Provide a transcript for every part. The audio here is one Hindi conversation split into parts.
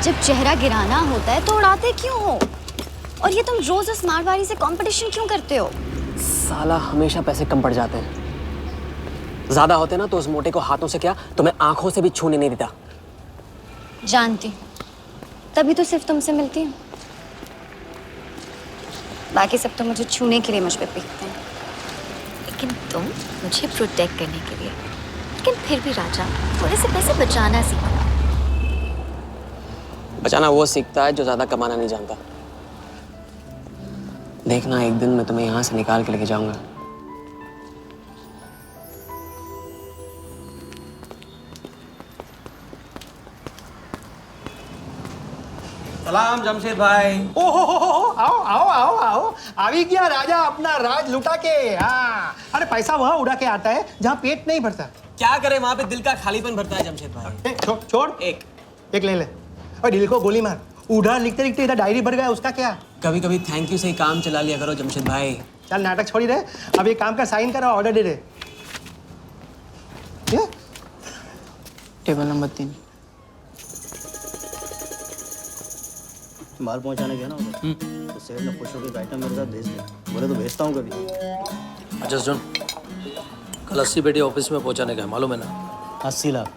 जब चेहरा गिराना होता है तो उड़ाते क्यों हो? और ये तुम रोज उस मारवाड़ी से कंपटीशन क्यों करते हो? साला हमेशा पैसे कम पड़ जाते हैं। ज्यादा होते ना तो उस मोटे को हाथों से क्या तुम्हें आंखों से भी छूने नहीं देता। जानती, तभी तो सिर्फ तुमसे मिलती हूँ। बाकी सब तो मुझे छूने के लिए मुझ पे पीटते हैं, लेकिन तुम मुझे प्रोटेक्ट करने के लिए। लेकिन फिर भी राजा, थोड़े से पैसे बचाना सीखो। बचाना वो सीखता है जो ज्यादा कमाना नहीं जानता। देखना एक दिन मैं तुम्हें यहाँ से निकाल के लेके जाऊंगा। सलाम जमशेद भाई। ओ हो, आओ आओ आओ आओ, अभी क्या राजा अपना राज लुटा के। हाँ, अरे पैसा वहाँ उड़ा के आता है जहाँ पेट नहीं भरता। क्या करे, वहाँ पे दिल का खालीपन भरता है जमशेद भाई। छोड़ एक ले ले और दिल को गोली मार। उधार लिखते लिखते इधर डायरी भर गया, उसका क्या? कभी कभी थैंक यू से ही काम चला लिया करो जमशेद भाई। चल नाटक छोड़ी रहे, अब ये काम का साइन करा, ऑर्डर दे रहे। Table number 3। माल पहुंचाने गया ना उधर, तो सेठ ने खुश होकर आइटम मेरे साथ भेज दिया। बोले तो भेजता हूँ कभी। अच्छा सुन, कल 80 पेटी ऑफिस में पहुंचाने का है, मालूम है ना? 80 लाख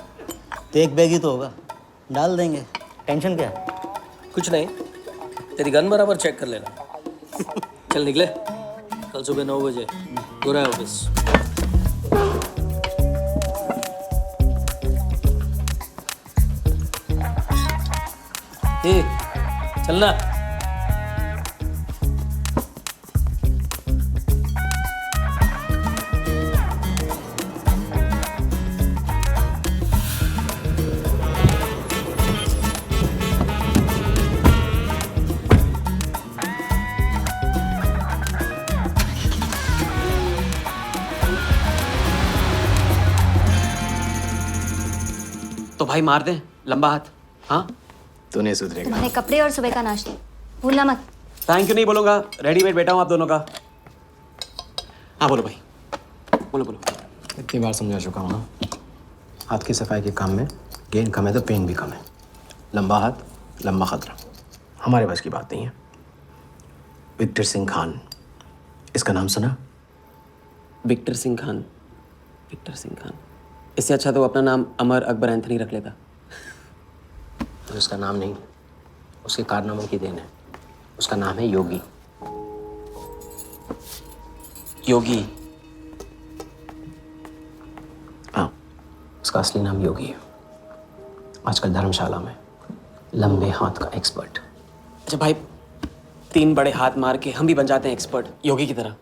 तो एक बैग ही तो होगा, डाल देंगे। टेंशन क्या है? कुछ नहीं, तेरी गन बराबर चेक कर लेना। चल निकले, कल सुबह 9 बजे गोरा है ऑफिस। चलना। तो भाई मार दे लंबा हाथ। हाँ तू नहीं सुधरेगा। तुम्हारे कपड़े और सुबह का नाश्ता भूलना मत। थैंक यू नहीं बोलूंगा, रेडीमेड बैठा हूँ आप दोनों का। हाँ बोलो भाई, बोलो बोलो। इतनी बार समझा चुका हूँ ना, हाथ की सफाई के काम में गेन कम है तो पेन भी कम है। लंबा हाथ लंबा खतरा, हमारे बस की बात नहीं है। विक्टर सिंह खान, इसका नाम सुना? Victor Singh Khan, Victor Singh Khan. इससे अच्छा तो अपना नाम अमर अकबर एंथनी रख लेता। तो उसका नाम नहीं, उसके कारनामों की देन है। उसका नाम है योगी। योगी? हाँ, उसका असली नाम योगी है। आजकल धर्मशाला में लंबे हाथ का एक्सपर्ट। अच्छा भाई, 3 बड़े हाथ मार के हम भी बन जाते हैं एक्सपर्ट योगी की तरह।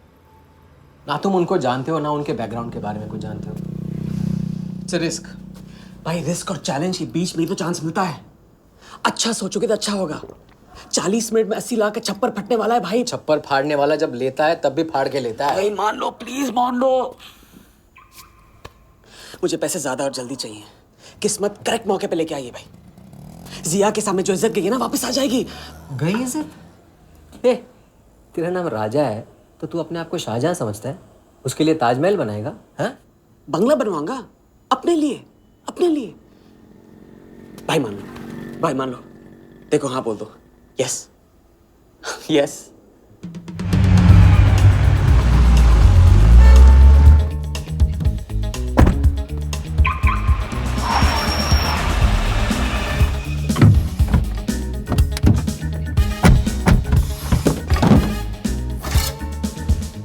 ना तुम उनको जानते हो ना उनके बैकग्राउंड के बारे में कुछ जानते हो। इट्स रिस्क भाई, रिस्क और चैलेंज के बीच में ही तो चांस मिलता है। अच्छा सोचोगे तो अच्छा होगा। 40 मिनट में 80 लाख का छप्पर फटने वाला है भाई। छप्पर फाड़ने वाला जब लेता है तब भी फाड़ के लेता है। भाई मान लो, प्लीज मान लो। मुझे पैसे ज्यादा और जल्दी चाहिए। किस्मत करेक्ट मौके पे लेके आई है भाई। जिया के सामने जो इज्जत गई है ना, वापस आ जाएगी। गई इज्जत? ए, तेरा नाम राजा है तो तू अपने आप को शाहजहां समझता है? उसके लिए ताजमहल बनाएगा? हाँ, बंगला बनवाऊंगा अपने लिए, अपने लिए। भाई मान लो, भाई मान लो। देखो हाँ बोल दो। Yes yes.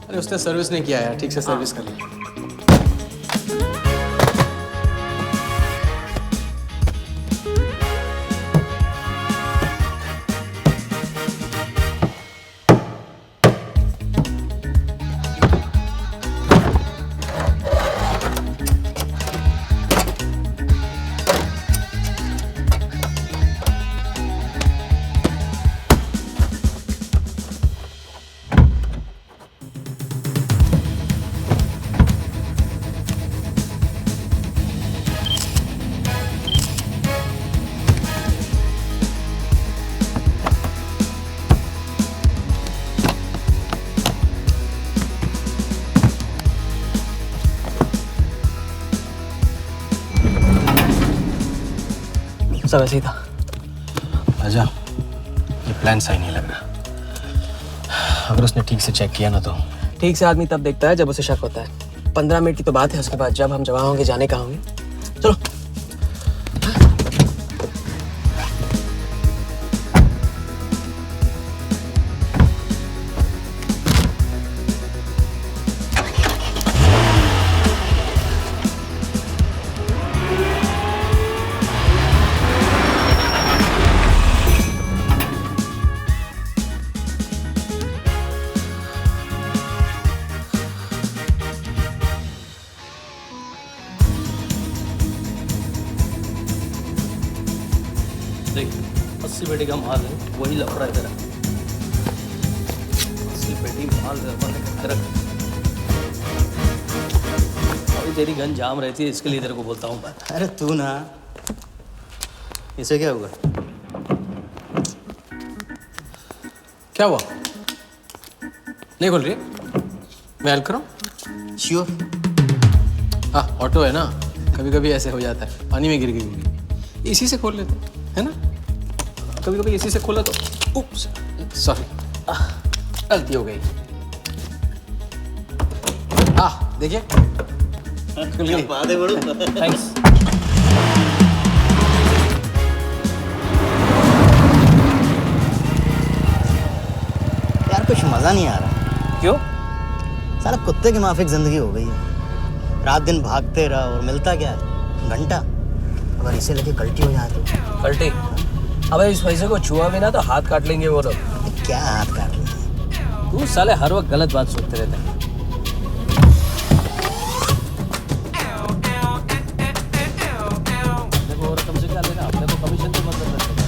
अरे उसने सर्विस नहीं किया यार, ठीक से सर्विस कर लिया। सब ऐसे ही था। राजा, ये प्लान सही नहीं लग रहा। अगर उसने ठीक से चेक किया ना तो ठीक से आदमी तब देखता है जब उसे शक होता है। 15 मिनट की तो बात है, उसके बाद जब हम जवां होंगे जाने कहाँ होंगे। चलो। देख 80 पेटी का माल है, वही लफड़ा है तेरा। 80 पेटी माल रख। अभी तेरी गन जाम रहती है, इसके लिए तेरे को बोलता हूँ बात। अरे तू ना, इसे क्या हुआ? क्या हुआ? नहीं खोल रही? मैं हेल्प करूं? श्योर। हाँ, ऑटो है ना, कभी कभी ऐसे हो जाता है, पानी में गिर गई होगी, इसी से खोल लेते है ना। कभी कभी इसी से खोला तो उप्स, सॉरी, गलती हो गई। देखिए खुल गई। बात है बड़ू। थैंक्स। यार कुछ मजा नहीं आ रहा। क्यों? साला कुत्ते की माफिक जिंदगी हो गई है। रात दिन भागते रहो और मिलता क्या है? घंटा। अगर इसे लेके कल्टी हो जाए तो कल्टी? अबे इस पैसे को छुआ भी ना तो हाथ काट लेंगे वो लोग। क्या हाथ काट लेंगे? तू साले हर वक्त गलत बात सोचते रहते हैं। देखो और तुमसे क्या लेना, अपने को कमीशन तो मतलब रखते हैं।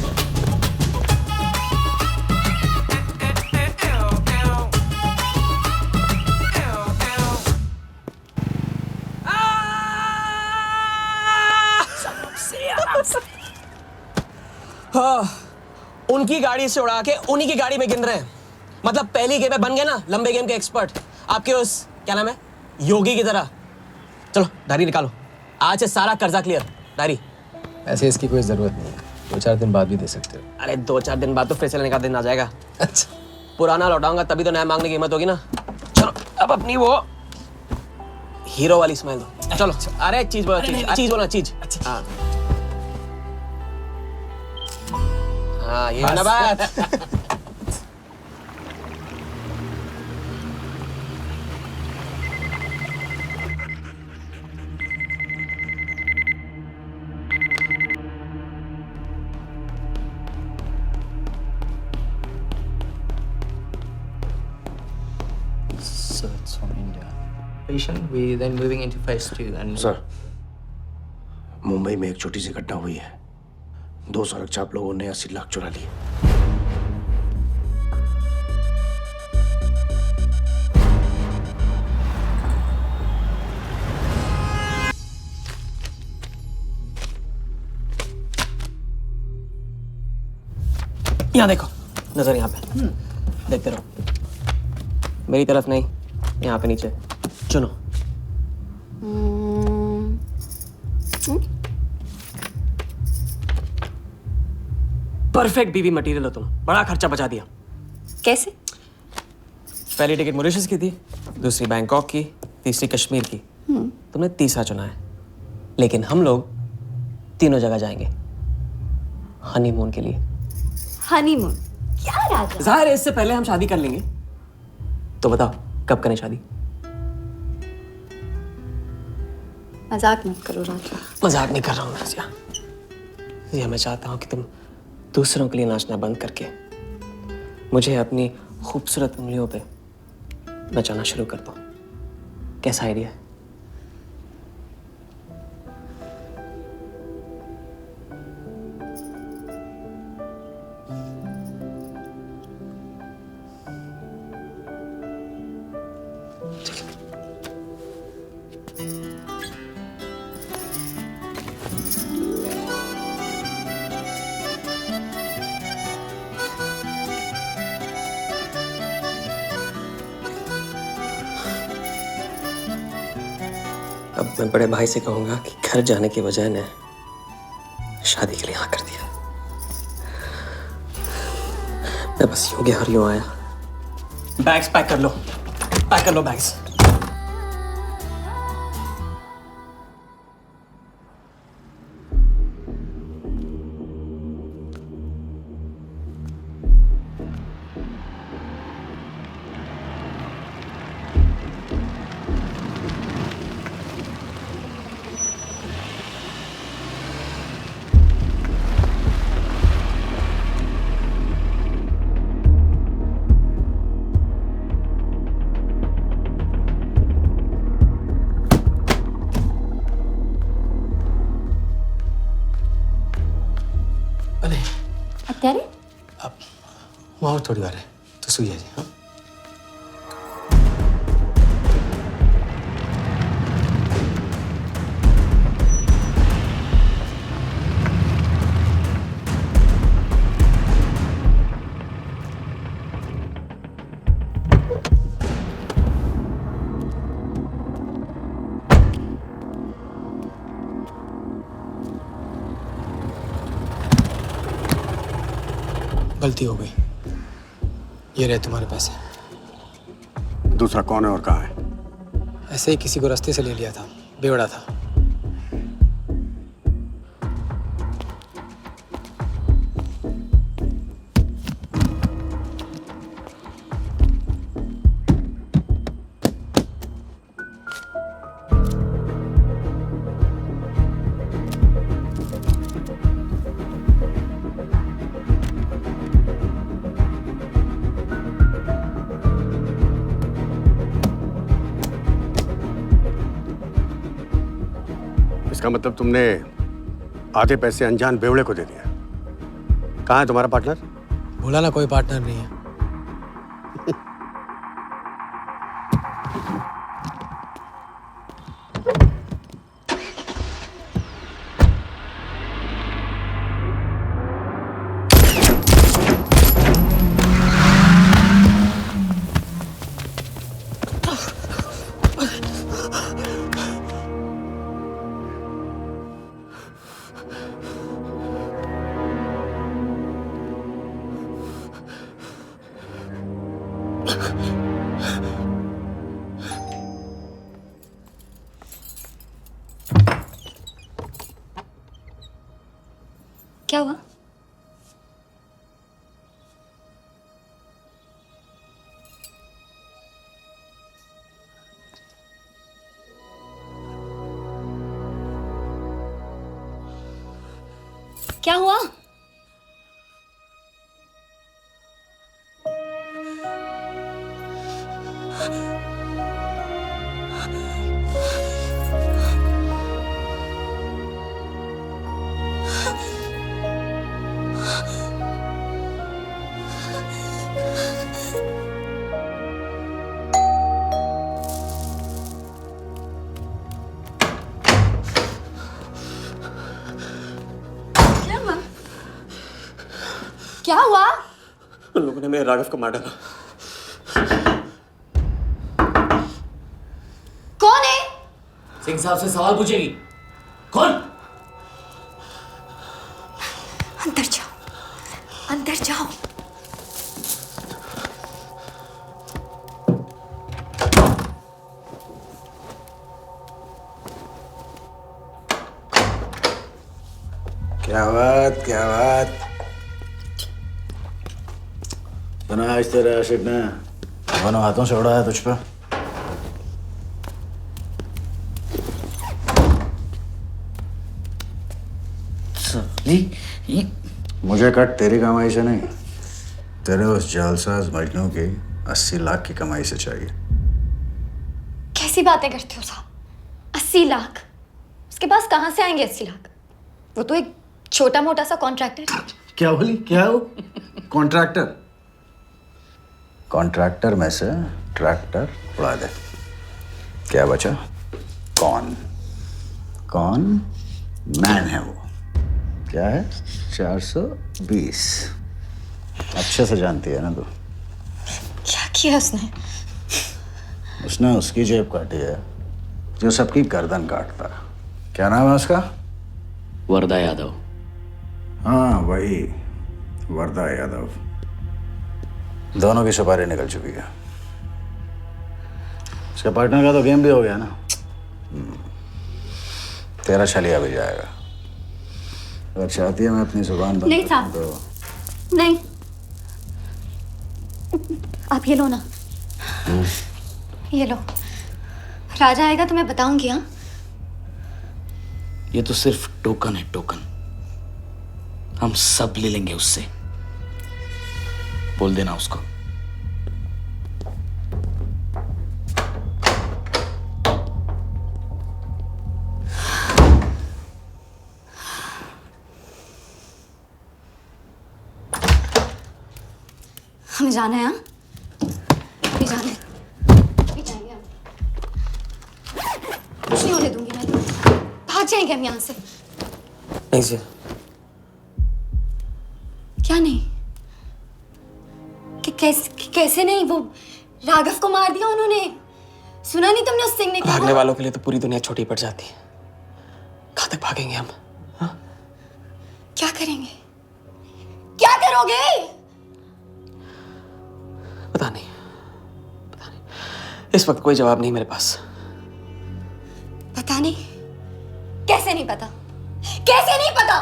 उनकी गाड़ी से उड़ा के उन्हीं की गाड़ी में गिन रहे हैं। मतलब पहली गेम में बन गए ना लंबे गेम के एक्सपर्ट, आपके उस क्या नाम है योगी की तरह। चलो डायरी निकालो, आज से सारा कर्जा क्लियर। डायरी। ऐसे इसकी कोई जरूरत नहीं है, 2-4 दिन बाद भी दे सकते हो। अरे 2-4 दिन बाद तो फिर से लेने का दिन आ जाएगा। अच्छा, पुराना लौटाऊंगा तभी तो नया मांगने की हिम्मत होगी ना। चलो अब अपनी वो हीरो वाली स्माइल दो। चलो अरे चीज बोलो, चीज बोलो, चीज। हाँ हाँ, ये है ना बात। Search from India. patient, we then moving into phase 2 and sir, Mumbai में एक छोटी सी घटना हुई है। 2 सुरक्षाप लोगों ने 80 लाख चुरा लिए। यहाँ देखो, नजर यहाँ पे। देखते रहो, मेरी तरफ नहीं, यहाँ पे नीचे। चुनो। परफेक्ट बीवी मटेरियल हो तुम, बड़ा खर्चा बचा दिया। कैसे? पहली टिकट मॉरिशस की थी, दूसरी बैंकॉक की, तीसरी कश्मीर की। तुमने तीसरा चुना है, लेकिन हम लोग तीनों जगह जाएंगे हनीमून के लिए। हनीमून? क्या राजा? जाहिर है इससे पहले हम शादी कर लेंगे। तो बताओ कब करें शादी? मजाक मत करो राजा। मजाक नहीं कर रहा हूँ राजिया। ये मैं चाहता हूँ कि तुम दूसरों के लिए नाचना बंद करके मुझे अपनी खूबसूरत उंगलियों पे नचाना शुरू कर दो। कैसा आइडिया है? अब मैं बड़े भाई से कहूंगा कि घर जाने की बजाय ने शादी के लिए हाँ कर दिया। मैं बस यूं गया और यूं आया। बैग्स पैक कर लो, पैक कर लो बैग्स। અત્યારે वहाँ और थोड़ी बार है तो सुई जाइए। हाँ गलती हो गई, ये रहे तुम्हारे पैसे। दूसरा कौन है और कहाँ है? ऐसे ही किसी को रास्ते से ले लिया था, बेवड़ा था। इसका मतलब तुमने आधे पैसे अनजान बेवड़े को दे दिया। कहाँ है तुम्हारा पार्टनर? बोला ना कोई पार्टनर नहीं है। क्या हुआ? क्या हुआ? क्या हुआ? उन लोगों ने मेरे राघव को मार डाला। कौन है? सिंह साहब से सवाल पूछेगी। कौन? अंदर जाओ, अंदर जाओ। क्या बात, क्या बात। सुना आज तेरे आशिक ने दोनों हाथों से उड़ाया तुझ पे। मुझे कट तेरी कमाई से नहीं, तेरे उस जालसाज मजनू की 80 लाख की कमाई से चाहिए। कैसी बातें करते हो साहब? 80 लाख? उसके पास कहां से आएंगे 80 लाख? वो तो एक छोटा मोटा सा कॉन्ट्रैक्टर है। क्या बोली? क्या है वो? कॉन्ट्रैक्टर? कॉन्ट्रैक्टर में से ट्रैक्टर उड़ा दे, क्या बचा? कौन? कौन मैन है वो? क्या है? 420। अच्छे से जानती है ना तू? क्या किया उसने? उसने उसकी जेब काटी है जो सबकी गर्दन काटता है। क्या नाम है उसका? वरदा यादव। हाँ वही, वरदा यादव। दोनों की सुपारी निकल चुकी है। उसके पार्टनर का तो गेम भी हो गया ना। तेरा छलिया भी जाएगा। अगर चाहती है मैं अपनी जुबान बंद नहीं कर साहब। दूं तो नहीं, आप ये लो ना, ये लो। राजा आएगा तो मैं बताऊंगी। हाँ, ये तो सिर्फ टोकन है, टोकन। हम सब ले लेंगे उससे। बोल देना उसको। हमें जाना है। हाँ, भी जाना है, भी जाएंगे हम। कुछ नहीं होने दूंगी मैं। भाग जाएंगे हम यहाँ से। नहीं जी, क्या नहीं? कैसे नहीं? वो राघव को मार दिया उन्होंने। सुना नहीं तुमने उस सिंह ने भागने वालों के लिए तो पूरी दुनिया छोटी पड़ जाती है। कहाँ तक भागेंगे हम? हाँ? क्या करेंगे? क्या करोगे? पता नहीं, इस वक्त कोई जवाब नहीं मेरे पास। पता नहीं? कैसे नहीं पता? कैसे नहीं पता?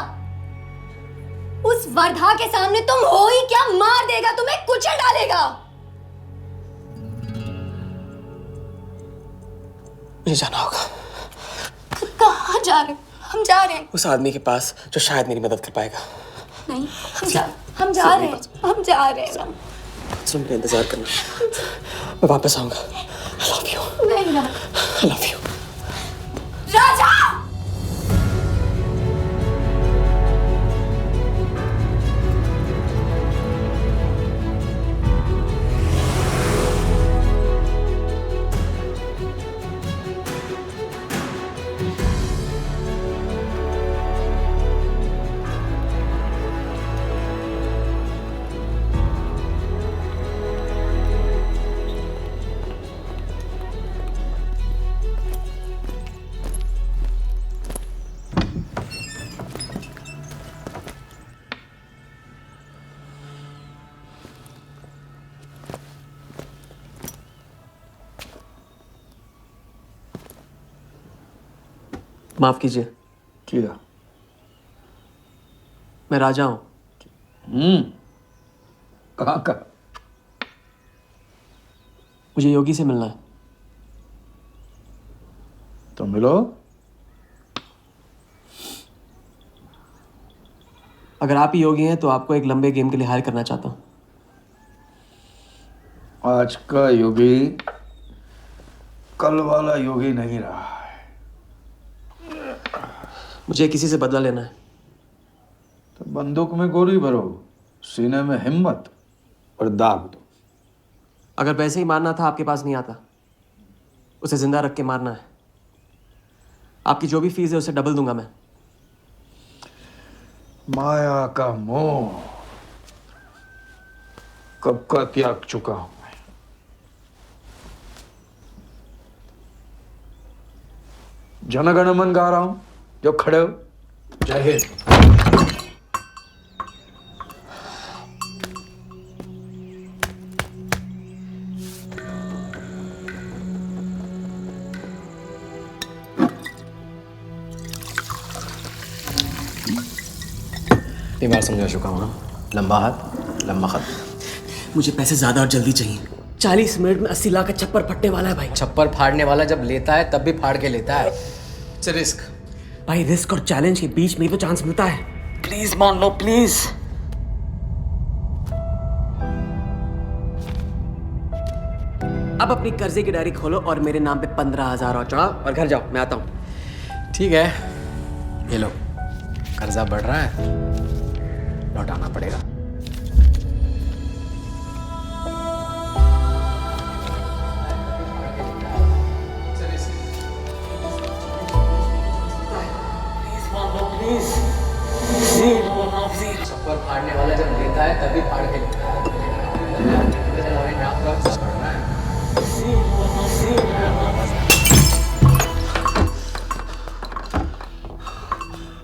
उस वर्धा के सामने तुम हो ही क्या? मार देगा, तुम्हें कुचल डालेगा। मुझे जाना होगा। कहाँ जा रहे? हम जा रहे हैं। उस आदमी के पास जो शायद मेरी मदद कर पाएगा। नहीं, हम जा रहे हैं। हम जा रहे हैं। सुन, मेरा इंतजार करना। मैं वापस आऊंगा। I love you. नहीं ना। I love you. राजा! माफ कीजिए। किया। मैं राजा हूं। कहाँ का? मुझे योगी से मिलना है। तो मिलो। अगर आप ही योगी हैं तो आपको एक लंबे गेम के लिए हायर करना चाहता हूं। आज का योगी कल वाला योगी नहीं रहा है। मुझे किसी से बदला लेना है। तो बंदूक में गोली भरो, सीने में हिम्मत और दाग दो। अगर वैसे ही मारना था आपके पास नहीं आता। उसे जिंदा रख के मारना है। आपकी जो भी फीस है उसे डबल दूंगा मैं। माया का मोह कब का त्याग चुका हूं मैं। जनगण मन गा रहा हूं, जो खड़े हो। जय हिंद। इतनी बार समझा चुका हूं ना। लंबा हाथ लंबा खत। मुझे पैसे ज्यादा और जल्दी चाहिए। 40 मिनट में 80 लाख का छप्पर फटने वाला है भाई। छप्पर फाड़ने वाला जब लेता है तब भी फाड़ के लेता है। It's risk. भाई रिस्क और चैलेंज के बीच में ही तो चांस मिलता है। प्लीज मान लो, प्लीज। अब अपनी कर्जे की डायरी खोलो और मेरे नाम पे 15,000 और चढ़ाओ और घर जाओ। मैं आता हूं। ठीक है, ये लो। कर्जा बढ़ रहा है, लौटाना पड़ेगा। छप्पर फाड़ने वाला जब लेता है तभी फाड़ के लेता है।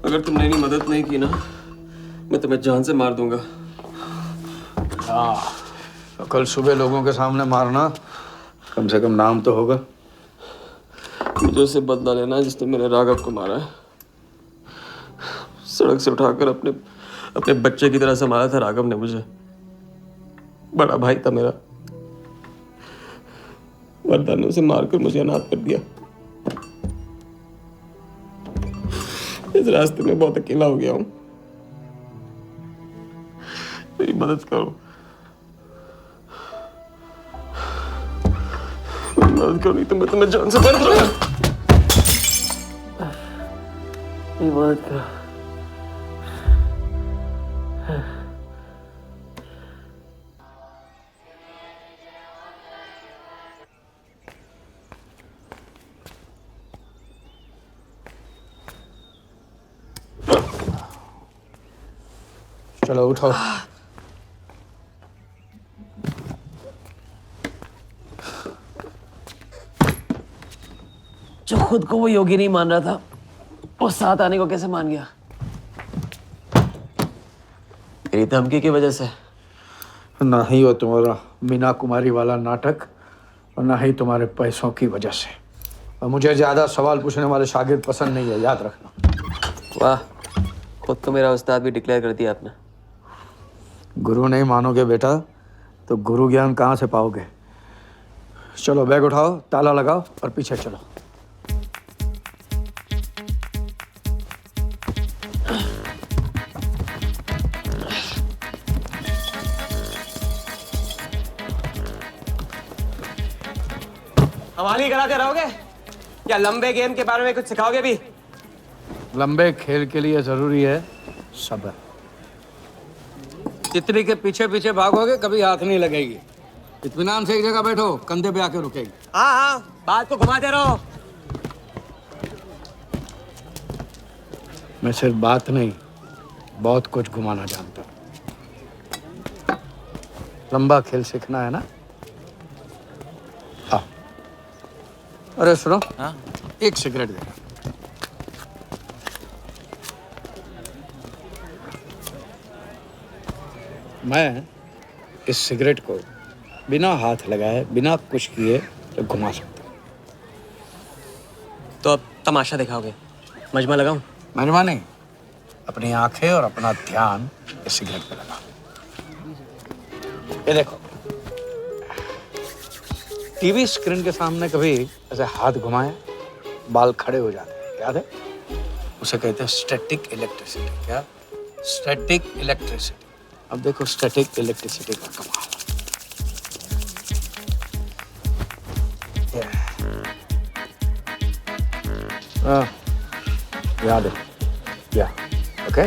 अगर तुमने मेरी मदद नहीं की ना, मैं तुम्हें जान से मार दूंगा। तो कल सुबह लोगों के सामने मारना, कम से कम नाम तो होगा। मुझे उससे बदला लेना है जिसने मेरे राघव को मारा है। सड़क से उठाकर अपने बच्चे की तरह संभाला था राघव ने मुझे। बड़ा भाई था मेरा, वरदान ने उसे मारकर मुझे अनाथ कर दिया। इस रास्ते में बहुत अकेला हो गया हूं, मेरी मदद करो, मेरी मदद करो, नहीं तो मैं तुम्हें जान से मार दूंगा। मेरी मदद करो। चलो उठो। जो खुद को वो योगी नहीं मान रहा था, वो साथ आने को कैसे मान गया? तेरी धमकी की वजह से। ना ही वो तुम्हारा मीना कुमारी वाला नाटक और ना ही तुम्हारे पैसों की वजह से। और मुझे ज्यादा सवाल पूछने वाले शागिर्द पसंद नहीं है, याद रखना। वाह, खुद को मेरा उस्ताद भी डिक्लेयर कर दिया आपने। गुरु नहीं मानोगे बेटा तो गुरु ज्ञान कहाँ से पाओगे। चलो बैग उठाओ, ताला लगाओ और पीछे चलो। हवाली कराते रहोगे या लंबे गेम के बारे में कुछ सिखाओगे भी? लंबे खेल के लिए जरूरी है सब्र। तितली के पीछे पीछे भागोगे कभी हाथ नहीं लगेगी। इत्मीनान से एक जगह बैठो, कंधे पे आके रुकेगी। हाँ हाँ, बात को घुमाते रहो। मैं सिर्फ बात नहीं, बहुत कुछ घुमाना जानता हूँ। लंबा खेल सीखना है ना? हाँ। अरे सुनो, हाँ? एक सिगरेट दे। मैं इस सिगरेट को बिना हाथ लगाए, बिना कुछ किए तो घुमा सकता हूँ। तो अब तमाशा दिखाओगे? मजमा लगाऊं? मजमा नहीं, अपनी आंखें और अपना ध्यान इस सिगरेट पे लगा। ये देखो, टीवी स्क्रीन के सामने कभी ऐसे हाथ घुमाए बाल खड़े हो जाते हैं, याद है? उसे कहते हैं स्टैटिक इलेक्ट्रिसिटी। क्या? Static electricity. अब देखो स्टैटिक इलेक्ट्रिसिटी का कमाल। याद है? या ओके?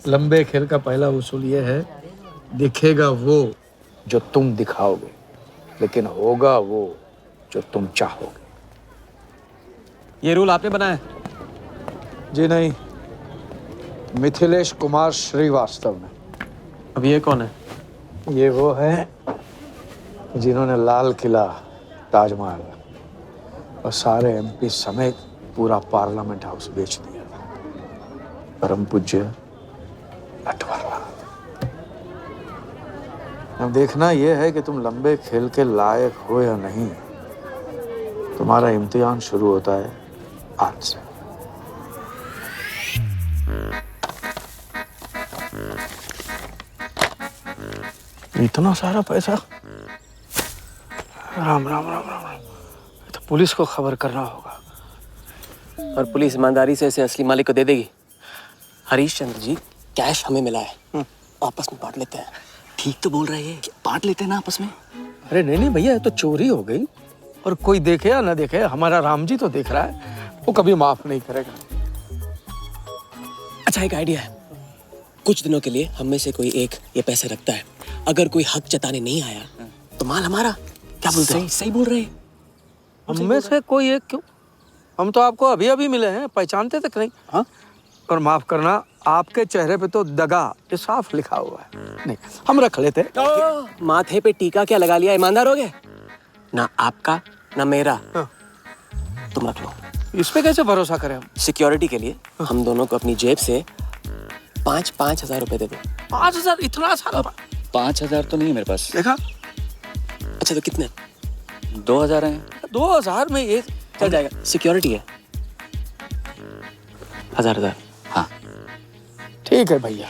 लंबे खेल का पहला उसूल ये है, दिखेगा वो जो तुम दिखाओगे, लेकिन होगा वो जो तुम चाहोगे। ये रूल आपने बनाया? जी नहीं, मिथिलेश कुमार श्रीवास्तव ने। अब ये कौन है? ये वो है जिन्होंने लाल किला, ताजमहल और सारे एमपी समेत पूरा पार्लियामेंट हाउस बेच दिया था। परम पूज्य नटवरलाल। अब देखना यह है कि तुम लंबे खेल के लायक हो या नहीं। तुम्हारा इम्तिहान शुरू होता है आज से। इतना सारा पैसा? राम राम राम राम राम। तो पुलिस को खबर करना होगा। और पुलिस ईमानदारी से इसे असली मालिक को दे देगी। हरीश चंद्र जी, कैश हमें मिला है, आपस में बांट लेते हैं। ठीक तो बोल रहे हैं, बांट लेते हैं ना आपस में। अरे नहीं नहीं भैया, ये तो चोरी हो गई और कोई देखे या ना देखे, हमारा राम जी तो देख रहा है, वो कभी माफ नहीं करेगा। अच्छा, एक आइडिया है। कुछ दिनों के लिए हम में से कोई एक ये पैसे रखता है। अगर कोई हक जताने नहीं आया तो माल हमारा। क्या बोलते हैं? सही बोल रहे हैं। हम में से कोई एक क्यों? हम तो आपको अभी अभी मिले हैं, पहचानते तक नहीं। हाँ, और माफ करना, आपके चेहरे पे तो दगा ये साफ लिखा हुआ है। नहीं, हम रख लेते। माथे पे टीका क्या लगा लिया, ईमानदार हो गए? ना आपका ना मेरा। हाँ। तुम रख लो। इस पे कैसे भरोसा करें हम? सिक्योरिटी के लिए हम दोनों को अपनी जेब से 5,000 रुपए दे दो। 5,000? इतना सारा? 5,000 तो नहीं है मेरे पास। देखा? अच्छा तो कितने? 2,000 हैं। 2,000 में ये चल जाएगा, सिक्योरिटी है। 1,000। हाँ ठीक है भैया।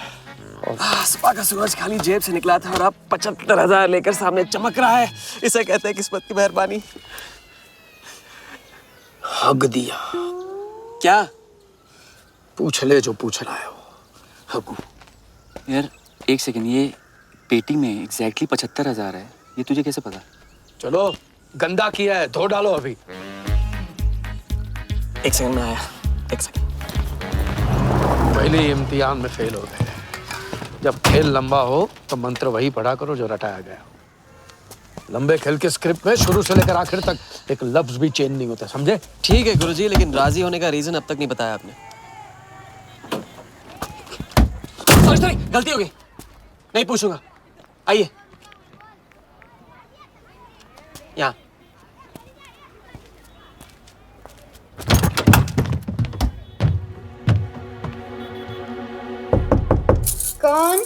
सुबह का सूरज खाली जेब से निकला था और अब 75,000 लेकर सामने चमक रहा है। इसे कहते हैं किस्मत की मेहरबानी। हग दिया। क्या? पूछ ले जो पूछ रहा है वो। हगू। यार एक सेकंड, ये पेटी में एग्जैक्टली 75,000 है, ये तुझे कैसे पता? चलो, गंदा किया है, धो डालो अभी। एक सेकंड में आया, एक सेकंड। पहले ही इम्तिहान में फेल हो गए। जब खेल लंबा हो तो मंत्र वही पढ़ा करो जो रटाया गया। लंबे खेल के स्क्रिप्ट में शुरू से लेकर आखिर तक एक लफ्ज भी चेंज नहीं होता, समझे? ठीक है गुरुजी, लेकिन राजी होने का रीजन अब तक नहीं बताया आपने। सॉरी, गलती हो गई, नहीं पूछूंगा। आइए यहाँ। कौन?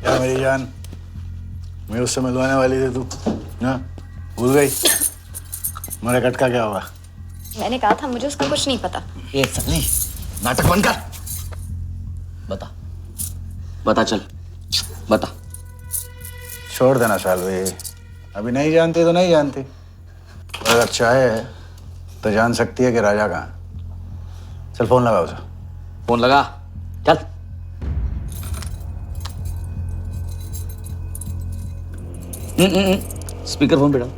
क्या मेरी जान, मैं उससे मिलवाने वाली थी तू ना, भूल गई? मेरा कटका क्या होगा? मैंने कहा था मुझे उसका कुछ नहीं पता। ये सली, नाटक बंद कर। बता बता, चल बता। छोड़ देना सालवी, अभी नहीं जानती तो नहीं जानती, और अगर चाहे तो जान सकती है कि राजा कहाँ है। चल फोन लगा उसे। फोन लगा, चल। स्पीकर फोन पे डाल।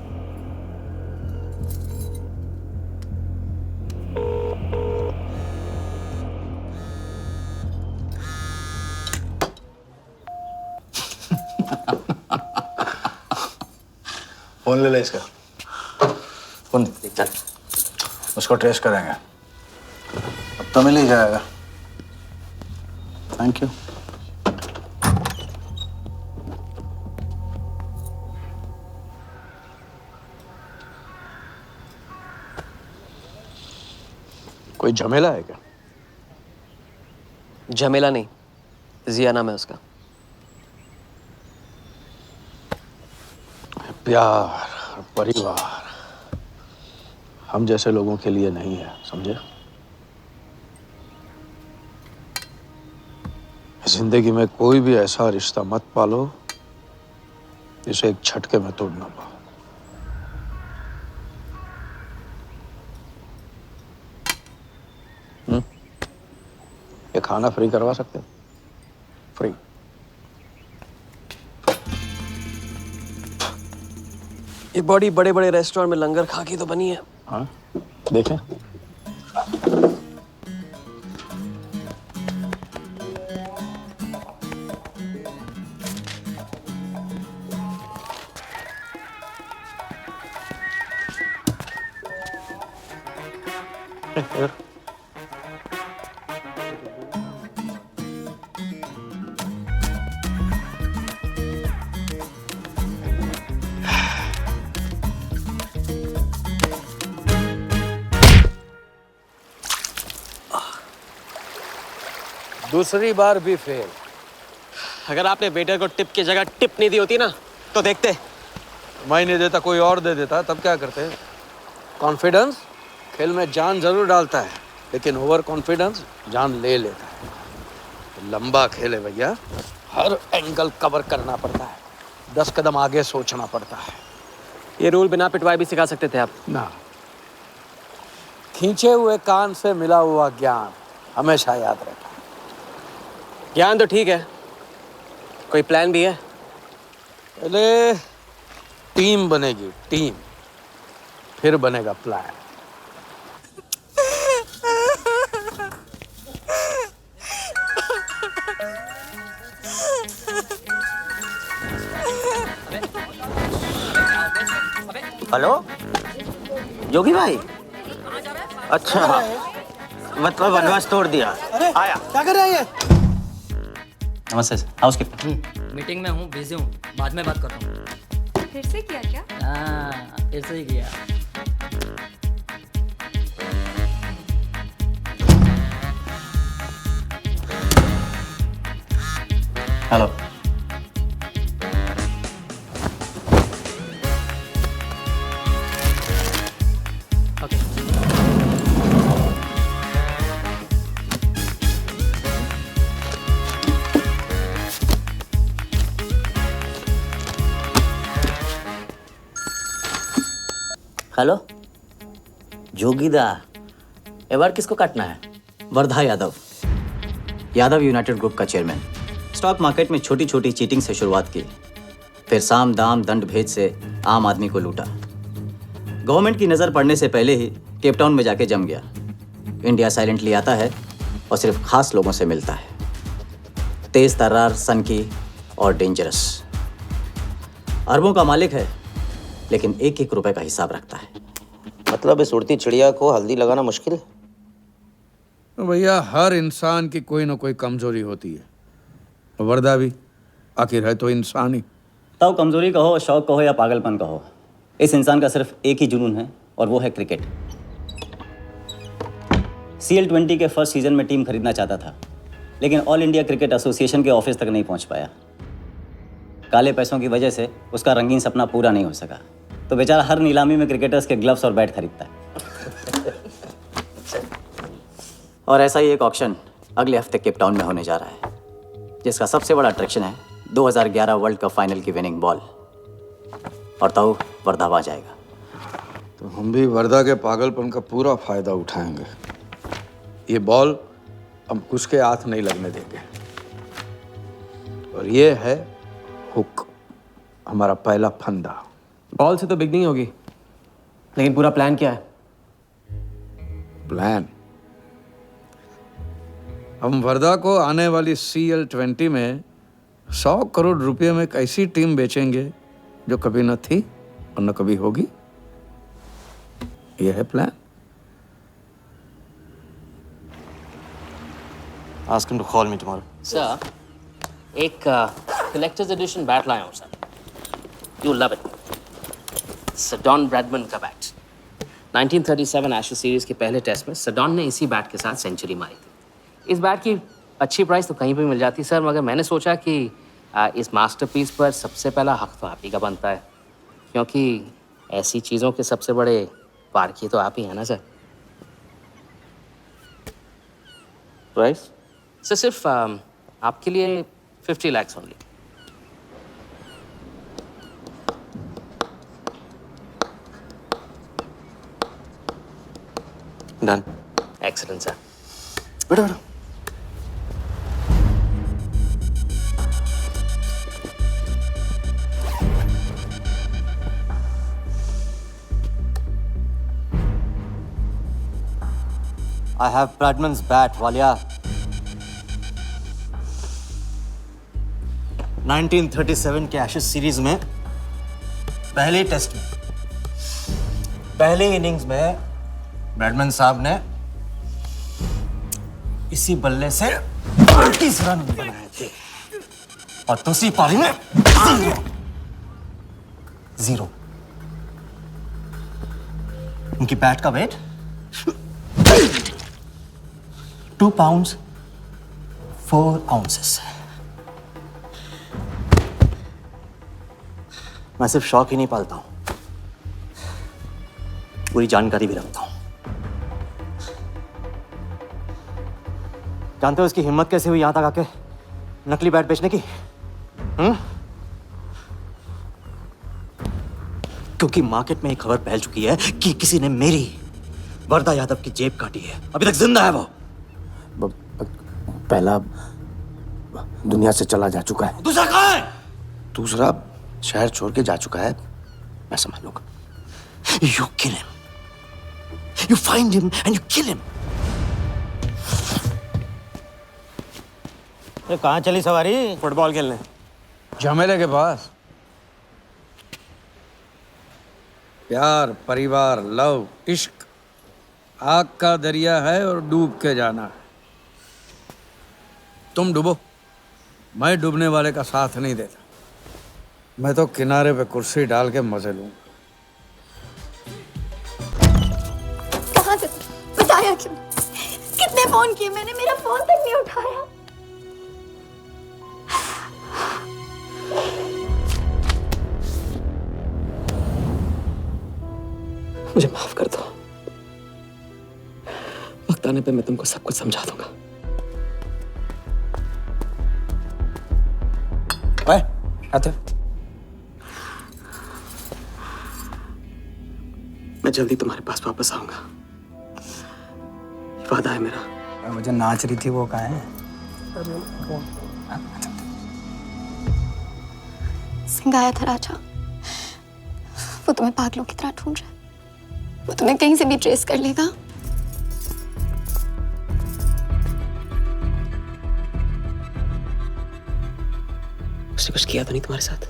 फोन ले ले इसका, फोन चल। उसको ट्रेस करेंगे, अब तो मिल ही जाएगा। Thank you. कोई झमेला है क्या? झमेला नहीं, जिया नाम है उसका। प्यार, परिवार हम जैसे लोगों के लिए नहीं है, समझे? जिंदगी में कोई भी ऐसा रिश्ता मत पालो जिसे एक झटके में तोड़ ना पाओ। ये खाना फ्री करवा सकते हो? फ्री। ये बॉडी बड़े बड़े रेस्टोरेंट में लंगर खा के तो बनी है। हाँ, देखें। दूसरी बार भी फेल। अगर आपने वेटर को टिप की जगह टिप नहीं दी होती ना तो देखते। मैं नहीं देता, कोई और दे देता, तब क्या करते? कॉन्फिडेंस खेल में जान जरूर डालता है, लेकिन ओवर कॉन्फिडेंस जान ले लेता है। लंबा खेल है भैया, हर एंगल कवर करना पड़ता है, 10 कदम आगे सोचना पड़ता है। ये रूल बिना पिटवाए भी सिखा सकते थे आप ना। खींचे हुए कान से मिला हुआ ज्ञान हमेशा याद रहता है। ज्ञान तो ठीक है, कोई प्लान भी है? पहले टीम बनेगी, टीम, फिर बनेगा प्लान। हेलो जोगी भाई। अच्छा मतलब वनवास तोड़ दिया। आया। क्या कर रहा है ये? नमस्ते सर। हाउसकीपर। मीटिंग में हूँ, बिजी हूँ, बाद में बात करता हूँ। फिर से किया क्या? हाँ, फिर से ही किया। हेलो। ओके। हेलो जोगीदा, एबार किसको काटना है? वर्धा यादव, यादव यूनाइटेड ग्रुप का चेयरमैन। स्टॉक मार्केट में छोटी छोटी चीटिंग से शुरुआत की, फिर साम दाम दंड भेद से आम आदमी को लूटा। गवर्नमेंट की नज़र पड़ने से पहले ही केप टाउन में जाके जम गया। इंडिया साइलेंटली आता है और सिर्फ खास लोगों से मिलता है। तेज तर्रार, सनकी और डेंजरस। अरबों का मालिक है, लेकिन एक एक रुपए का हिसाब रखता है। मतलब इस उड़ती चिड़िया को हल्दी लगाना मुश्किल है? तो भैया हर इंसान की कोई ना कोई कमजोरी होती है। वर्दा भी आखिर है तो इंसान ही। ताऊ कमजोरी कहो, शौक कहो या पागलपन कहो, इस इंसान का सिर्फ एक ही जुनून है और वो है क्रिकेट। CL20 के फर्स्ट सीजन में टीम खरीदना चाहता था, लेकिन ऑल इंडिया क्रिकेट एसोसिएशन के ऑफिस तक नहीं पहुंच पाया। काले पैसों की वजह से उसका रंगीन सपना पूरा नहीं हो सका, तो बेचारा हर नीलामी में क्रिकेटर्स के ग्लव्स और बैट खरीदता है। और ऐसा ही एक ऑक्शन अगले हफ्ते केप टाउन में होने जा रहा है, जिसका सबसे बड़ा अट्रैक्शन है 2011 वर्ल्ड कप फाइनल की विनिंग बॉल। और ताऊ वर्धा आ जाएगा। तो हम भी वर्दा के पागलपन का पूरा फायदा उठाएंगे। ये बॉल हम कुछ के हाथ नहीं लगने देंगे। और ये है हुक, हमारा पहला फंदा। बॉल से तो बिग नहीं होगी, लेकिन पूरा प्लान क्या है? प्लान? हम वर्धा को आने वाली CL20 में 100 करोड़ रुपए में एक ऐसी टीम बेचेंगे जो कभी न थी और न कभी होगी। यह है plan. Ask him to call me tomorrow. Sir, एक कलेक्टर्स एडिशन बैट लाया हूँ sir. You love it. Sir Don Bradman का बैट। 1937 एशेज सीरीज के पहले टेस्ट में सडॉन ने इसी बैट के साथ सेंचुरी मारी थी। इस बैट की अच्छी प्राइस तो कहीं भी मिल जाती सर, मगर मैंने सोचा कि इस मास्टरपीस पर सबसे पहला हक तो आप ही का बनता है, क्योंकि ऐसी चीज़ों के सबसे बड़े पारखी तो आप ही हैं ना सर। प्राइस? सर सिर्फ आपके लिए 50 lakhs only. Done. Excellent sir. बैठो बैठो। I have Bradman's bat, Walia. 1937 के एशेज सीरीज में पहले टेस्ट में पहले इनिंग्स में ब्रैडमन साहब ने इसी बल्ले से 38 रन बनाए थे और दूसरी पारी में जीरो। उनकी बैट का वेट 2 pounds 4 ounces। मैं सिर्फ शौक ही नहीं पालता हूं, पूरी जानकारी भी रखता हूं। जानते हो इसकी हिम्मत कैसे हुई यहां तक आके नकली बैट बेचने की? क्योंकि मार्केट में एक खबर फैल चुकी है कि किसी ने मेरी वर्दा यादव की जेब काटी है। अभी तक जिंदा है वो। पहला दुनिया से चला जा चुका है, दूसरा कहाँ है? दूसरा शहर छोड़ के जा चुका है। मैं समझ लूंगा। You kill him. You find him and you kill him. अरे कहाँ चली सवारी? फुटबॉल खेलने। झमेले के पास। प्यार, परिवार, लव, इश्क आग का दरिया है और डूब के जाना है। तुम डूबो, मैं डूबने वाले का साथ नहीं देता। मैं तो किनारे पे कुर्सी डाल के मजे लूंगा। कहाँ थे? बताया क्यों? कितने फोन किए मैंने, मेरा फोन तक नहीं उठाया। मुझे माफ कर दो। वक्त आने पे मैं तुमको सब कुछ समझा दूंगा। आते मैं जल्दी तुम्हारे पास वापस आऊंगा, वादा है मेरा। वो जो नाच रही थी वो कहाँ है? सिंह आया था राजा, वो तुम्हें पागलों की तरह ढूंढ रहा है। वो तुम्हें कहीं से भी ट्रेस कर लेगा। उसने कुछ किया तो नहीं तुम्हारे साथ?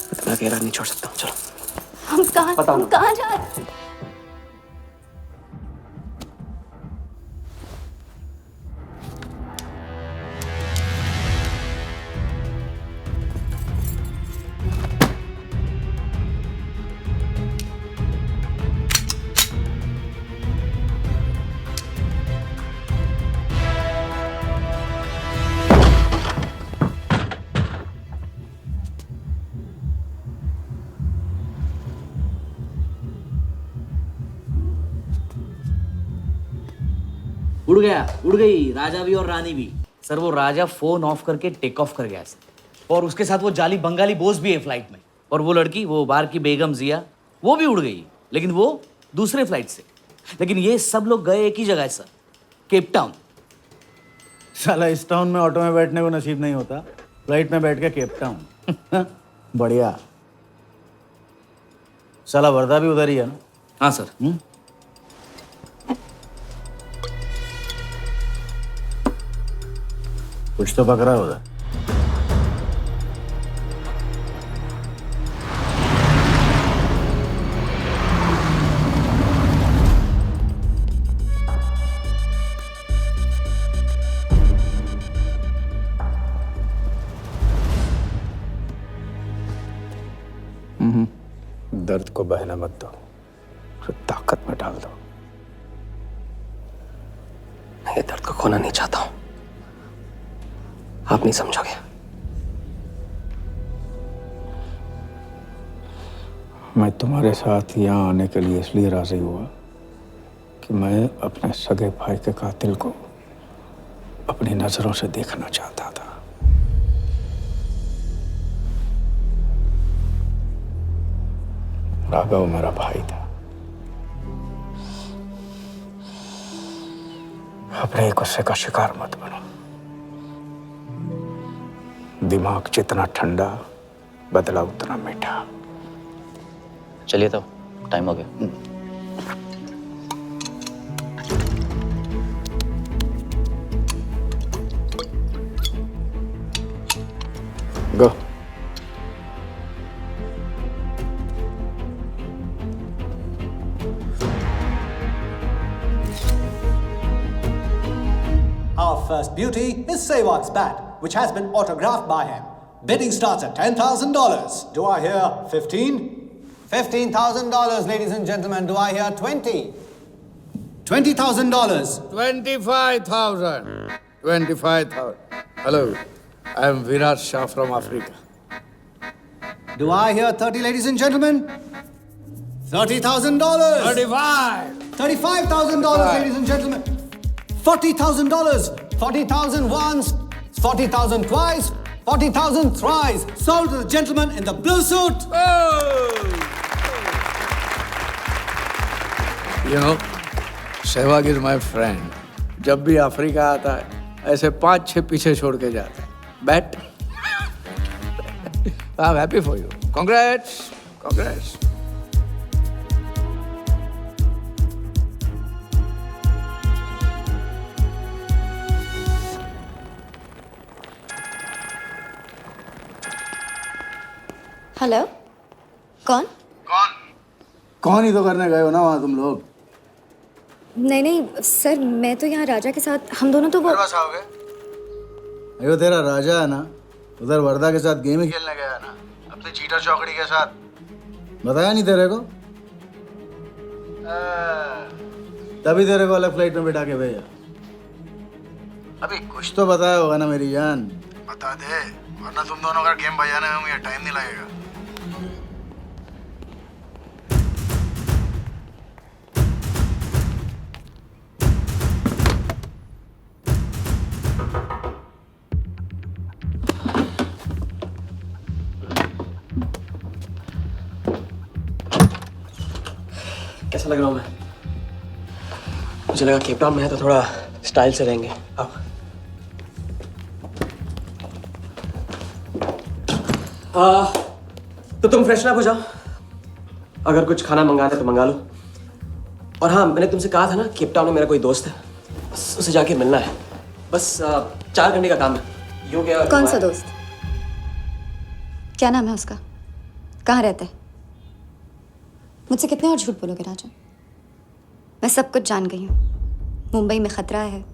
मैं तुम्हें अकेला नहीं छोड़ सकता हूँ। चलो हम कहाँ जा रहे हैं? उड़ गई राजा भी और रानी भी। सर वो राजा फोन ऑफ करके टेक ऑफ कर गया सर, और उसके साथ वो जाली बंगाली बोस भी है फ्लाइट में। और वो लड़की, वो बाहर की बेगम जिया, वो भी उड़ गई, लेकिन वो दूसरे फ्लाइट से। लेकिन ये सब लोग गए एक ही जगह सर, केप टाउन। साला इस टाउन में ऑटो में बैठने को नसीब नहीं होता, फ्लाइट में बैठ के केप टाउन। बढ़िया। साला वर्धा भी उधर ही है ना? हाँ सर। कुछ तो पकड़ा उधर। दर्द को बहना मत दो, उसे ताकत में डाल दो। मैं ये दर्द को खोना नहीं चाहता हूं, आप नहीं समझोगे। मैं तुम्हारे साथ यहाँ आने के लिए इसलिए राजी हुआ कि मैं अपने सगे भाई के कातिल को अपनी नजरों से देखना चाहता था। राघव मेरा भाई था। अपने गुस्से का शिकार मत बनो। दिमाग जितना ठंडा, बदला उतना मीठा। चलिए तो टाइम हो गया। गो। Our first beauty is Sehwag's bat, which has been autographed by him. Bidding starts at $10,000. Do I hear 15? $15,000, ladies and gentlemen. Do I hear 20? $20,000. 25,000. 25,000. Hello, I am Virat Shah from Africa. Do I hear 30, ladies and gentlemen? $30,000. 35. $35,000, ladies and gentlemen. $40,000. 40,000 once, 40,000 twice, 40,000 thrice. Sold to the gentleman in the blue suit. You know, Sehwag is my friend. जब भी अफ्रीका आता है, ऐसे 5-6 पीछे छोड़ के जाता है। Bet. I'm happy for you. Congrats. Congrats. Hello कौन? कौन ही तो करने गए हो ना वहाँ तुम लोग। नहीं नहीं सर, मैं तो यहाँ राजा के साथ, हम दोनों तो वो आओगे? अयो तेरा राजा है ना, उधर वर्दा के साथ गेम ही खेलने गया है ना, अपने चीटर चौकड़ी के साथ। बताया नहीं तेरे को? तभी तेरे को अलग फ्लाइट में बिठा के भेजा। अभी कुछ तो बताया होगा ना मेरी जान, बता दे, वरना तुम दोनों का गेम बजाने में मुझे टाइम नहीं लगेगा। कैसा लग रहा हूँ मैं? मुझे लगा केप टाउन में है तो थोड़ा स्टाइल से रहेंगे। अब तो तुम फ्रेशन अप हो जाओ, अगर कुछ खाना मंगाना है तो मंगा लो। और हाँ, मैंने तुमसे कहा था ना, केप टाउन में मेरा कोई दोस्त है, बस उसे जाके मिलना है। बस 4 घंटे का काम है। यो क्या? कौन सा दोस्त? क्या नाम है उसका? कहाँ रहता है? मुझसे कितने और झूठ बोलोगे राजा? मैं सब कुछ जान गई हूँ। मुंबई में खतरा है,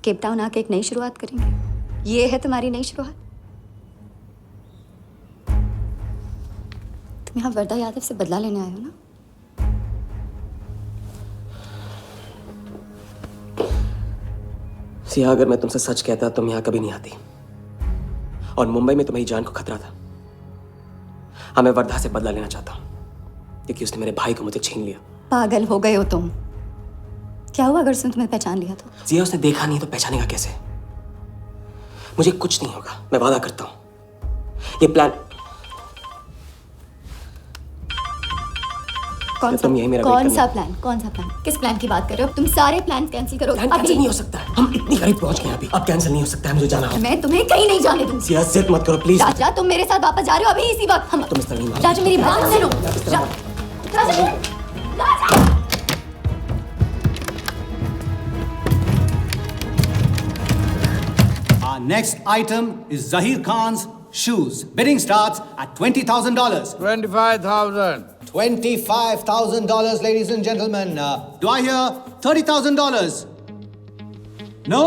केप टाउन आके एक नई शुरुआत करेंगे। ये है तुम्हारी नई शुरुआत? तुम यहाँ वर्दा यादव से बदला लेने आए हो ना? सिया, अगर मैं तुमसे सच कहता तुम यहाँ कभी नहीं आती। और मुंबई में तुम्हारी जान को खतरा था। हाँ, मैं वर्धा से बदला लेना चाहता हूँ क्योंकि उसने मेरे भाई को मुझे छीन लिया। पागल हो गए हो तुम? क्या हुआ अगर उसने तुम्हें पहचान लिया तो? जिया, उसने देखा नहीं तो पहचानेगा कैसे? मुझे कुछ नहीं होगा, मैं वादा करता हूं। ये प्लान कौन सा? तुम यही मेरा कौन सा प्लान? कौन सा प्लान? किस प्लान की बात कर रहे हो? तुम सारे प्लान कैंसिल करो। प्लान कैंसिल नहीं हो सकता है, हम इतनी करीब पहुंच गए हैं अभी। अब कैंसिल नहीं हो सकता है, मुझे जाना है। मैं तुम्हें कहीं नहीं जाने दूंगी। जिया, जिद मत करो प्लीज। राजा, तुम मेरे साथ वापस जा रहे हो अभी इसी वक्त। हम तुम इस तरह नहीं मान। राजा, मेरी बात सुनो। राजा, राजा। Our next item is Zahir Khan's shoes. Bidding starts at $20,000. 25,000. $25,000, ladies and gentlemen. Do I hear $30,000? No?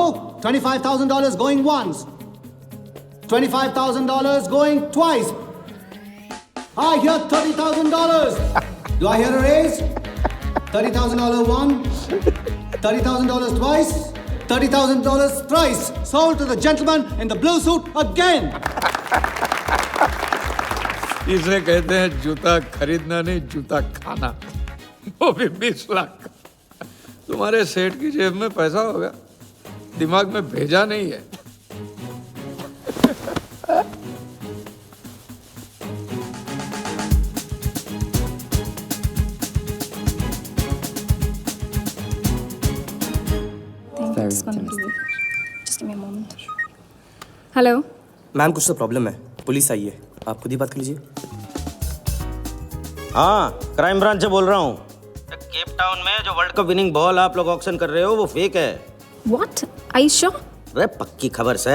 $25,000 going once. $25,000 going twice. I hear $30,000. Do I hear a raise? $30,000 once. $30,000 twice. $30,000 thrice. Sold to the gentleman in the blue suit again. इसे कहते हैं जूता खरीदना नहीं, जूता खाना, वो भी 20 लाख। तुम्हारे सेठ की जेब में पैसा होगा, दिमाग में भेजा नहीं है। हेलो मैम, कुछ तो प्रॉब्लम है, पुलिस आई है, आप खुद ही बात कर लीजिए। हाँ, क्राइम ब्रांच से बोल रहा हूँ। केप टाउन में जो वर्ल्ड कप विनिंग बॉल आप लोग ऑक्शन कर रहे हो वो फेक है। व्हाट? Are you sure? अरे पक्की खबर से,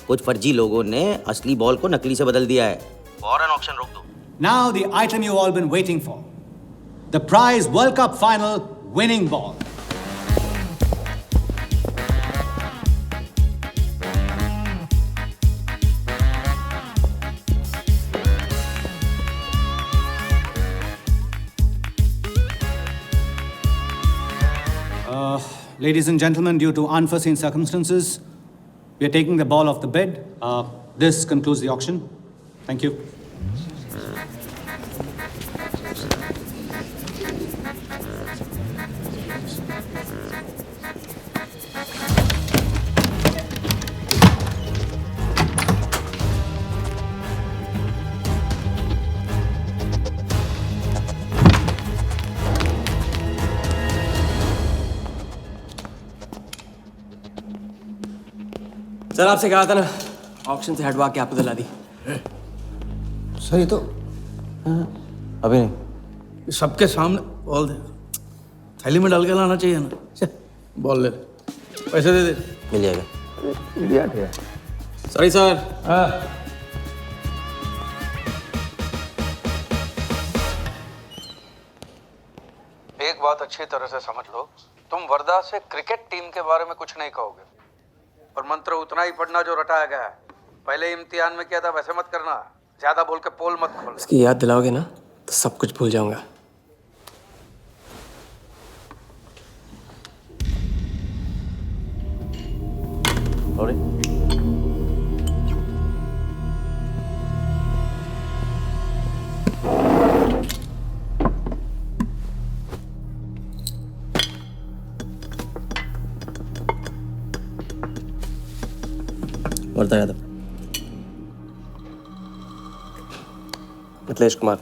कुछ फर्जी लोगों ने असली बॉल को नकली से बदल दिया है। फौरन ऑक्शन रोक दो। Now the item you all been waiting for. The prize World Cup final winning ball. Ladies and gentlemen, due to unforeseen circumstances, we are taking the ball off the bid. This concludes the auction. Thank you. Sir, आपसे कहा था ना, ऑक्शन से हटवा के आपको दिला दी। सही तो अभी नहीं। सबके सामने बॉल दे, थैली में डाल के लाना चाहिए ना। बॉल ले, पैसे दे दे। मिल जाएगा। Sorry sir. एक बात अच्छी तरह से समझ लो, तुम वर्धा से क्रिकेट टीम के बारे में कुछ नहीं कहोगे, और मंत्र उतना ही पढ़ना जो रटाया गया है। पहले इम्तिहान में किया था वैसे मत करना, ज्यादा बोल के पोल मत खोल। इसकी याद दिलाओगे ना तो सब कुछ भूल जाऊंगा। वर्धा यादव, मिथिलेश कुमार।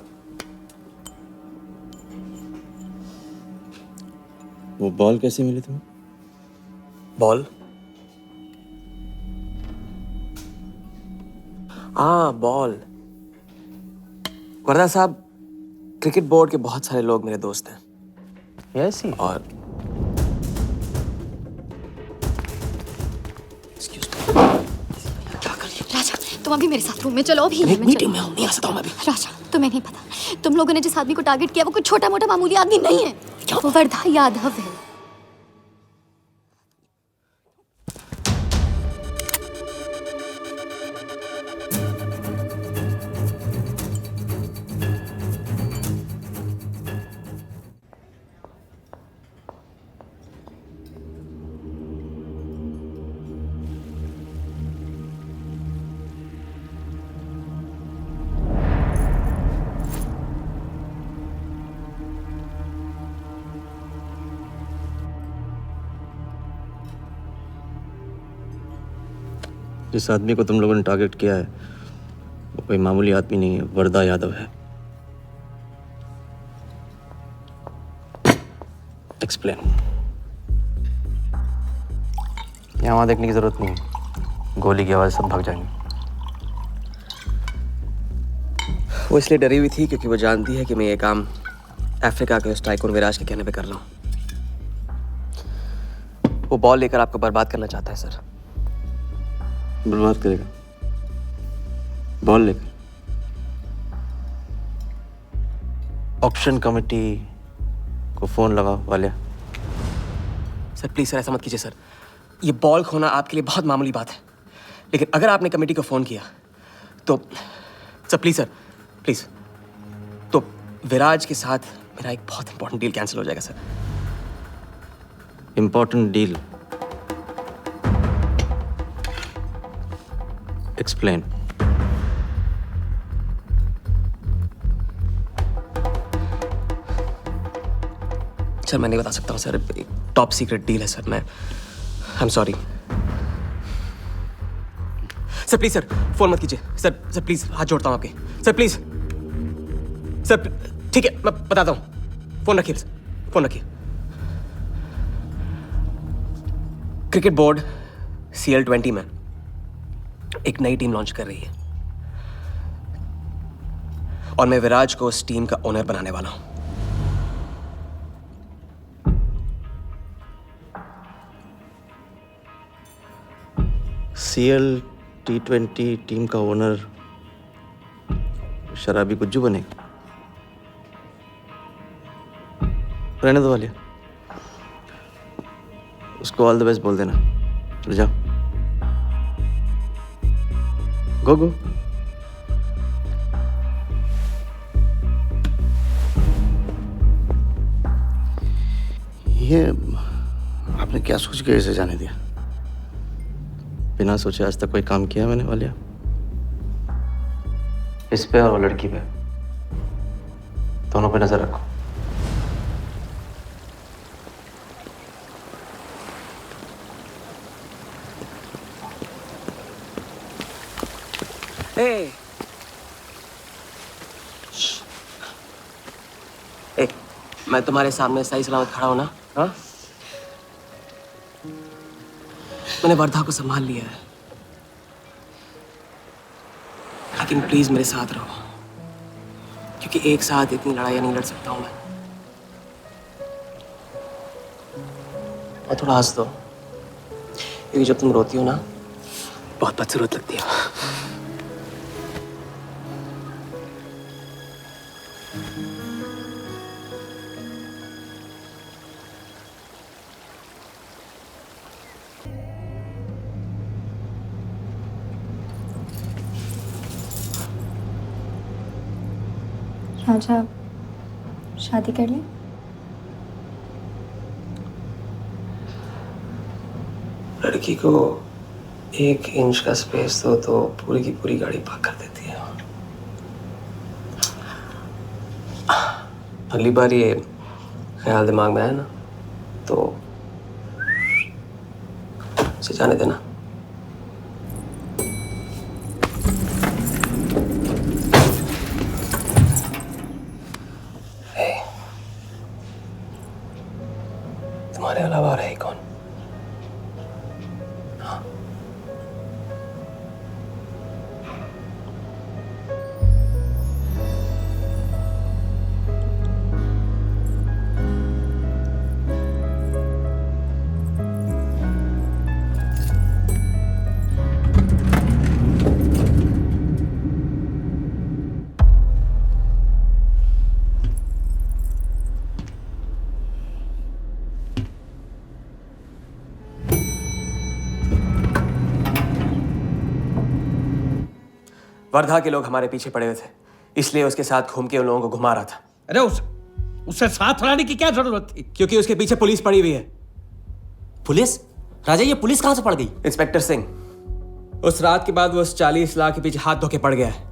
वो बॉल कैसे मिली तुम्हें? बॉल? हाँ, बॉल। वर्धा साहब, क्रिकेट बोर्ड के बहुत सारे लोग मेरे दोस्त हैं। ऐसी? और राजा, तुम अभी मेरे साथ रूम में चलो। अभी मीटिंग में हूँ, नहीं आ सकता हूँ मैं अभी। राजा, तुम्हें नहीं पता, तुम लोगों ने जिस आदमी को टारगेट किया वो कोई छोटा मोटा मामूली आदमी नहीं है। वो वर्धा यादव है। जिस आदमी को तुम लोगों ने टारगेट किया है वो कोई मामूली आदमी नहीं है, वर्धा यादव है। एक्सप्लेन। यहाँ वहाँ देखने की जरूरत नहीं है, गोली की आवाज सब भाग जाएंगे। वो इसलिए डरी हुई थी क्योंकि वो जानती है कि मैं ये काम अफ्रीका के उस टाइकून विराज के कहने पे कर रहा हूँ। वो बॉल लेकर आपको बर्बाद करना चाहता है सर। बर्बाद करेगा? बॉल लेकर? ऑक्शन कमेटी को फोन लगाओ वालिया। सर प्लीज सर, ऐसा मत कीजिए सर। ये बॉल खोना आपके लिए बहुत मामूली बात है, लेकिन अगर आपने कमेटी को फोन किया तो सर प्लीज, तो विराज के साथ मेरा एक बहुत इंपॉर्टेंट डील कैंसिल हो जाएगा sir. Important deal? Explain. Sir मैं नहीं बता सकता हूँ सर, एक टॉप सीक्रेट डील है सर। मैं I am sorry sir. Please sir, phone मत कीजिए सर। सर प्लीज, हाथ जोड़ता हूँ आपके। सर प्लीज सर, ठीक है मैं बताता हूँ। फोन रखिए सर, फोन रखिए। क्रिकेट बोर्ड CL20 में एक नई टीम लॉन्च कर रही है और मैं विराज को उस टीम का ओनर बनाने वाला हूं। CL T20 टीम का ओनर शराबी गुज्जू बनेगा? रहने दो वालिया, उसको ऑल द बेस्ट बोल देना। चल जाओ, गो। ये आपने क्या सोच के इसे जाने दिया? बिना सोचे आज तक कोई काम किया मैंने वालिया? इस पे और वो लड़की पे, दोनों पे नजर रखो। मैं तुम्हारे सामने सही सलामत खड़ा हूं ना? हाँ, मैंने वर्धा को संभाल लिया है, लेकिन प्लीज मेरे साथ रहो, क्योंकि एक साथ इतनी लड़ाइयां नहीं लड़ सकता हूं मैं। और थोड़ा हंस दो, क्योंकि जब तुम रोती हो ना बहुत बदसूरत लगती हो। राजा शादी कर ले। लड़की को 1 इंच का स्पेस दो तो पूरी की पूरी गाड़ी पार्क कर देती है। अगली बार ये ख्याल दिमाग में आया ना तो उसे जाने देना। तुम्हारे अलावा और है ही कौन? वर्धा के लोग हमारे पीछे पड़े हुए थे, इसलिए उसके साथ घूम के उन लोगों को घुमा रहा था। अरे उससे साथ लाने की क्या जरूरत थी? क्योंकि उसके पीछे पुलिस पड़ी हुई है। पुलिस? राजा ये पुलिस कहां से पड़ गई? इंस्पेक्टर सिंह, उस रात के बाद वो उस 40 लाख के पीछे हाथ धो के पड़ गया है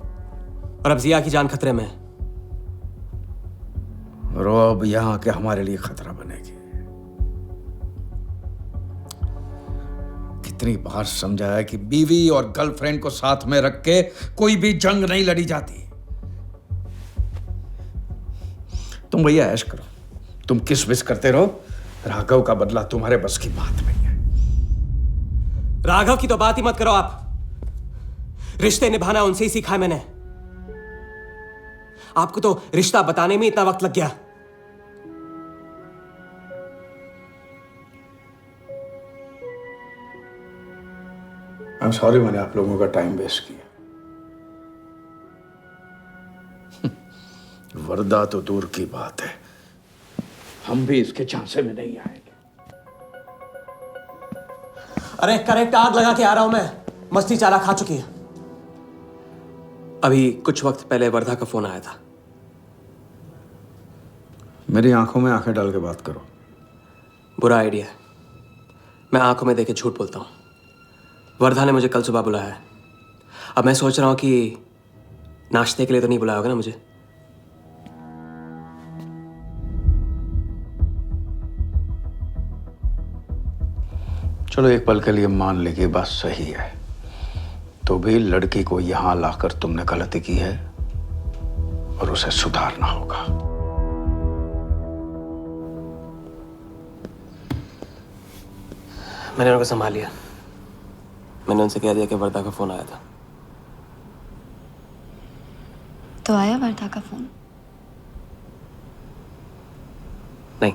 और अब जिया की जान खतरे में है। और वो अब यहाँ के हमारे लिए खतरा बनेगी। कितनी बार समझाया कि बीवी और गर्लफ्रेंड को साथ में रख के कोई भी जंग नहीं लड़ी जाती। तुम भैया ऐश करो, तुम किस विस करते रहो। राघव का बदला तुम्हारे बस की बात नहीं है। राघव की तो बात ही मत करो आप। रिश्ते निभाना उनसे ही सीखा है मैंने। आपको तो रिश्ता बताने में इतना वक्त लग गया। I'm sorry मैंने आप लोगों का टाइम वेस्ट किया। वर्दा तो दूर की बात है, हम भी इसके झांसे में नहीं आएंगे। अरे करेक्ट आग लगा के आ रहा हूं मैं। मस्ती चाला खा चुकी है। अभी कुछ वक्त पहले वर्धा का फोन आया था। मेरी आंखों में आंखें डाल के बात करो। बुरा आइडिया है। मैं आंखों में देखे झूठ बोलता हूं। वर्धा ने मुझे कल सुबह बुलाया है। अब मैं सोच रहा हूं कि नाश्ते के लिए तो नहीं बुलाया होगा ना मुझे। चलो एक पल के लिए मान ले कि बात सही है, तो भी लड़की को यहां लाकर तुमने गलती की है और उसे सुधारना होगा। मैंने उनको संभाल लिया। मैंने उनसे कह दिया कि वर्धा का फोन आया था। तो आया वर्धा का फोन? नहीं।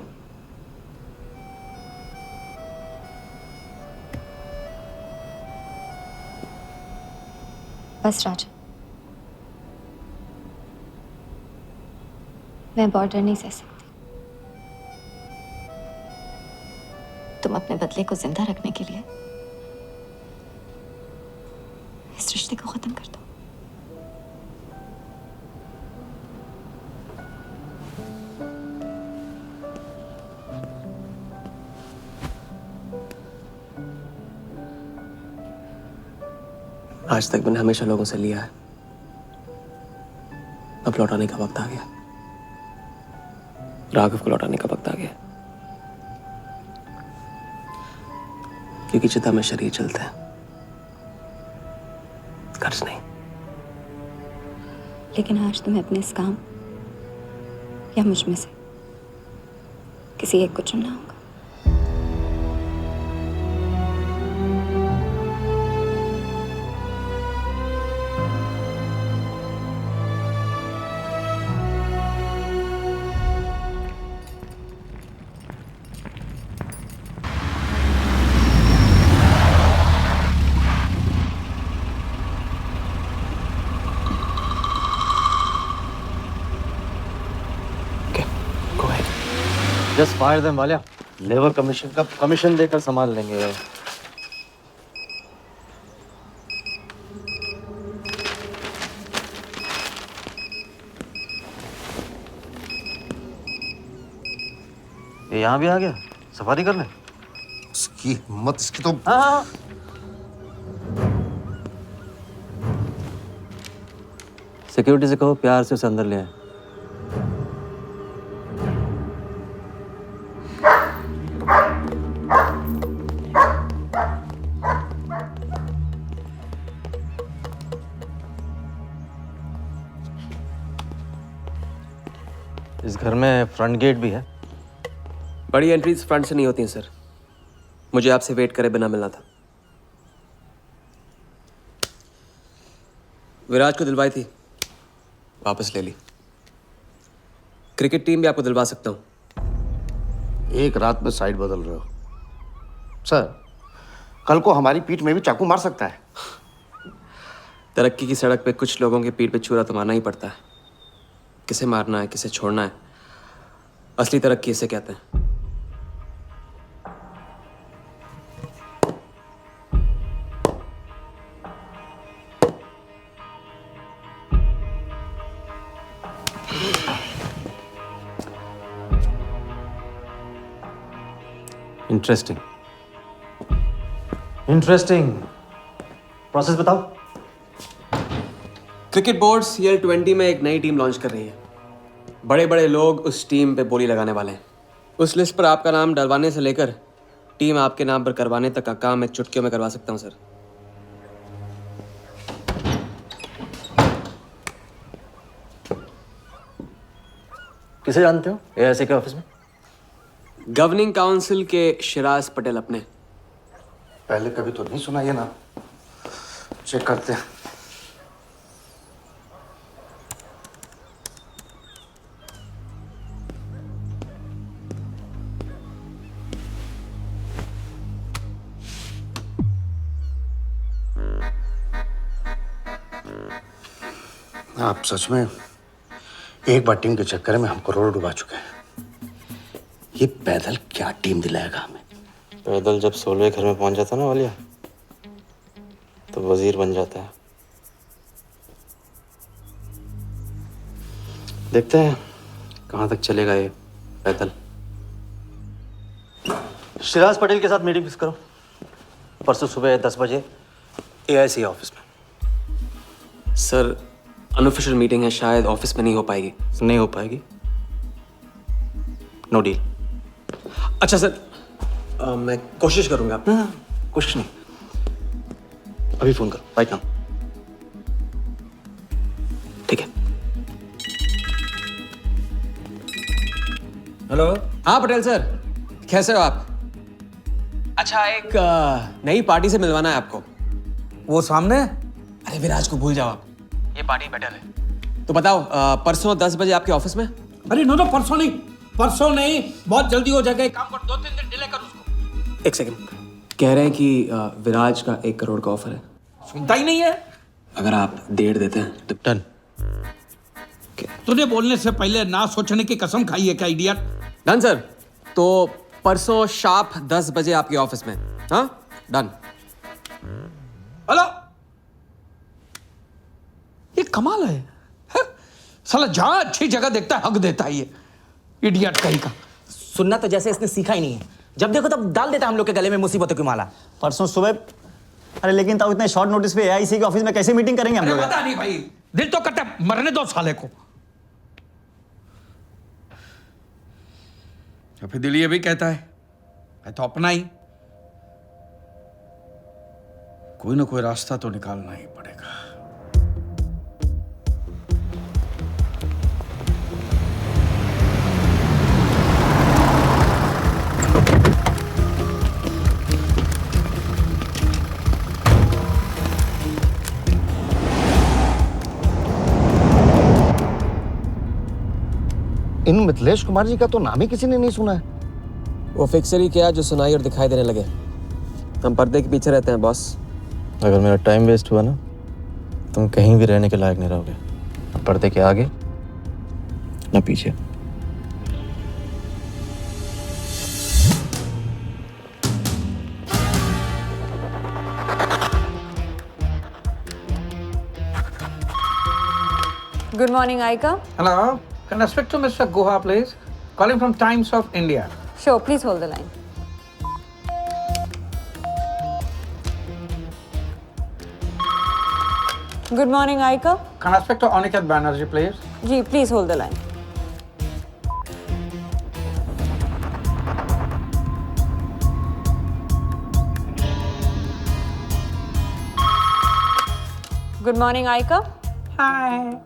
बस राजा, मैं बॉर्डर नहीं सह सकती। तुम अपने बदले को जिंदा रखने के लिए इस रिश्ते को खत्म कर दो। आज तक मैंने हमेशा लोगों से लिया है, अब लौटाने का वक्त आ गया। राघव को लौटाने का वक्त आ गया। क्योंकि चिता में शरीर चलते हैं, कर्ज नहीं। लेकिन आज तुम्हें अपने इस काम या मुझ में से किसी एक को चुनना होगा। Just fire them Walia. Labour commission का कमीशन देकर संभाल लेंगे। ये यहाँ भी आ गया सफारी करने। इसकी हिम्मत, इसकी तो। हाँ। सिक्योरिटी से कहो प्यार से उसे अंदर ले आए। इस घर में फ्रंट गेट भी है। बड़ी एंट्रीज फ्रंट से नहीं होती हैं सर। मुझे आपसे वेट करे बिना मिलना था। विराज को दिलवाई थी, वापस ले ली। क्रिकेट टीम भी आपको दिलवा सकता हूं। एक रात में साइड बदल रहे हो सर। कल को हमारी पीठ में भी चाकू मार सकता है। तरक्की की सड़क पे कुछ लोगों के पीठ पे छुरा तो मारना ही पड़ता है। किसे मारना है, किसे छोड़ना है, असली तरक्की इसे कहते हैं। Interesting interesting. प्रोसेस बताओ। क्रिकेट बोर्ड CL20 में एक नई टीम लॉन्च कर रही है। बड़े बड़े लोग उस टीम पे बोली लगाने वाले हैं। उस लिस्ट पर आपका नाम डलवाने से लेकर टीम आपके नाम पर करवाने तक का काम मैं चुटकियों में करवा सकता हूं सर। किसे जानते हो AIC के ऑफिस में? गवर्निंग काउंसिल के शिराज पटेल अपने। पहले कभी तो नहीं सुना ये ना। चेक करते हैं। आप सच में एक बार टीम के चक्कर में हम करोड़ डुबा चुके हैं। ये पैदल क्या टीम दिलाएगा हमें? पैदल जब 16वें घर में पहुंच जाता ना वालिया, तो वजीर बन जाता है। देखते हैं कहां तक चलेगा ये पैदल। शिराज पटेल के साथ मीटिंग फिक्स करो परसों सुबह 10 बजे AIC ऑफिस में। सर अनऑफिशियल मीटिंग है, शायद ऑफिस में नहीं हो पाएगी। नहीं हो पाएगी, नो डील। अच्छा सर, मैं कोशिश करूंगा। कुछ नहीं, अभी फोन करो राइट नाउ। ठीक है। हेलो। हाँ पटेल सर, कैसे हो आप? अच्छा, एक नई पार्टी से मिलवाना है आपको। वो सामने? अरे विराज को भूल जाओ आप, ये पार्टी बेटर है। तो बताओ परसों 10 बजे आपके ऑफिस में? अरे नो परसों नहीं, परसों नहीं, बहुत जल्दी हो जाएगा। एक काम कर, 2-3 दिन डिले कर उसको। एक सेकंड, कह रहे हैं कि विराज का 1 करोड़ का ऑफर है। सुनता ही नहीं है। अगर आप 1.5 देते हैं तो डन। तुझे बोलने से पहले ना सोचने की कसम खाई है क्या इडियट? Done sir. तो परसों शार्प 10 बजे आपके ऑफिस में। हाँ डन। हेलो, ये कमाल है। साला जहां अच्छी जगह देखता है हक देता है ये इडियट कहीं का। सुनना तो जैसे इसने सीखा ही नहीं है। जब देखो तब डाल देता है हम लोग के गले में मुसीबतों की माला। परसों सुबह। अरे लेकिन ताऊ इतने शॉर्ट नोटिस पे AIC के ऑफिस में कैसे मीटिंग करेंगे हम लोग? पता नहीं भाई, दिल तो करता है मरने दो साले को। या फिर दिल ये भी कहता है तो अपना ही कोई ना कोई रास्ता तो निकालना ही पड़ेगा। इन मिथिलेश कुमार जी का तो नाम ही किसी ने नहीं सुना है। वो फिक्सर ही क्या जो सुनाई और दिखाई देने लगे। हम पर्दे के पीछे रहते हैं बॉस। अगर मेरा टाइम वेस्ट हुआ ना, तुम कहीं भी रहने के लायक नहीं रहोगे। पर्दे के आगे ना पीछे। Good morning, Aika. Hello. Can I speak to Mr. Guha, please? Calling from Times of India. Sure, please hold the line. Good morning, Aika. Can I speak to Aniket Banerjee, please? Ji, please hold the line. Good morning, Aika. Hi.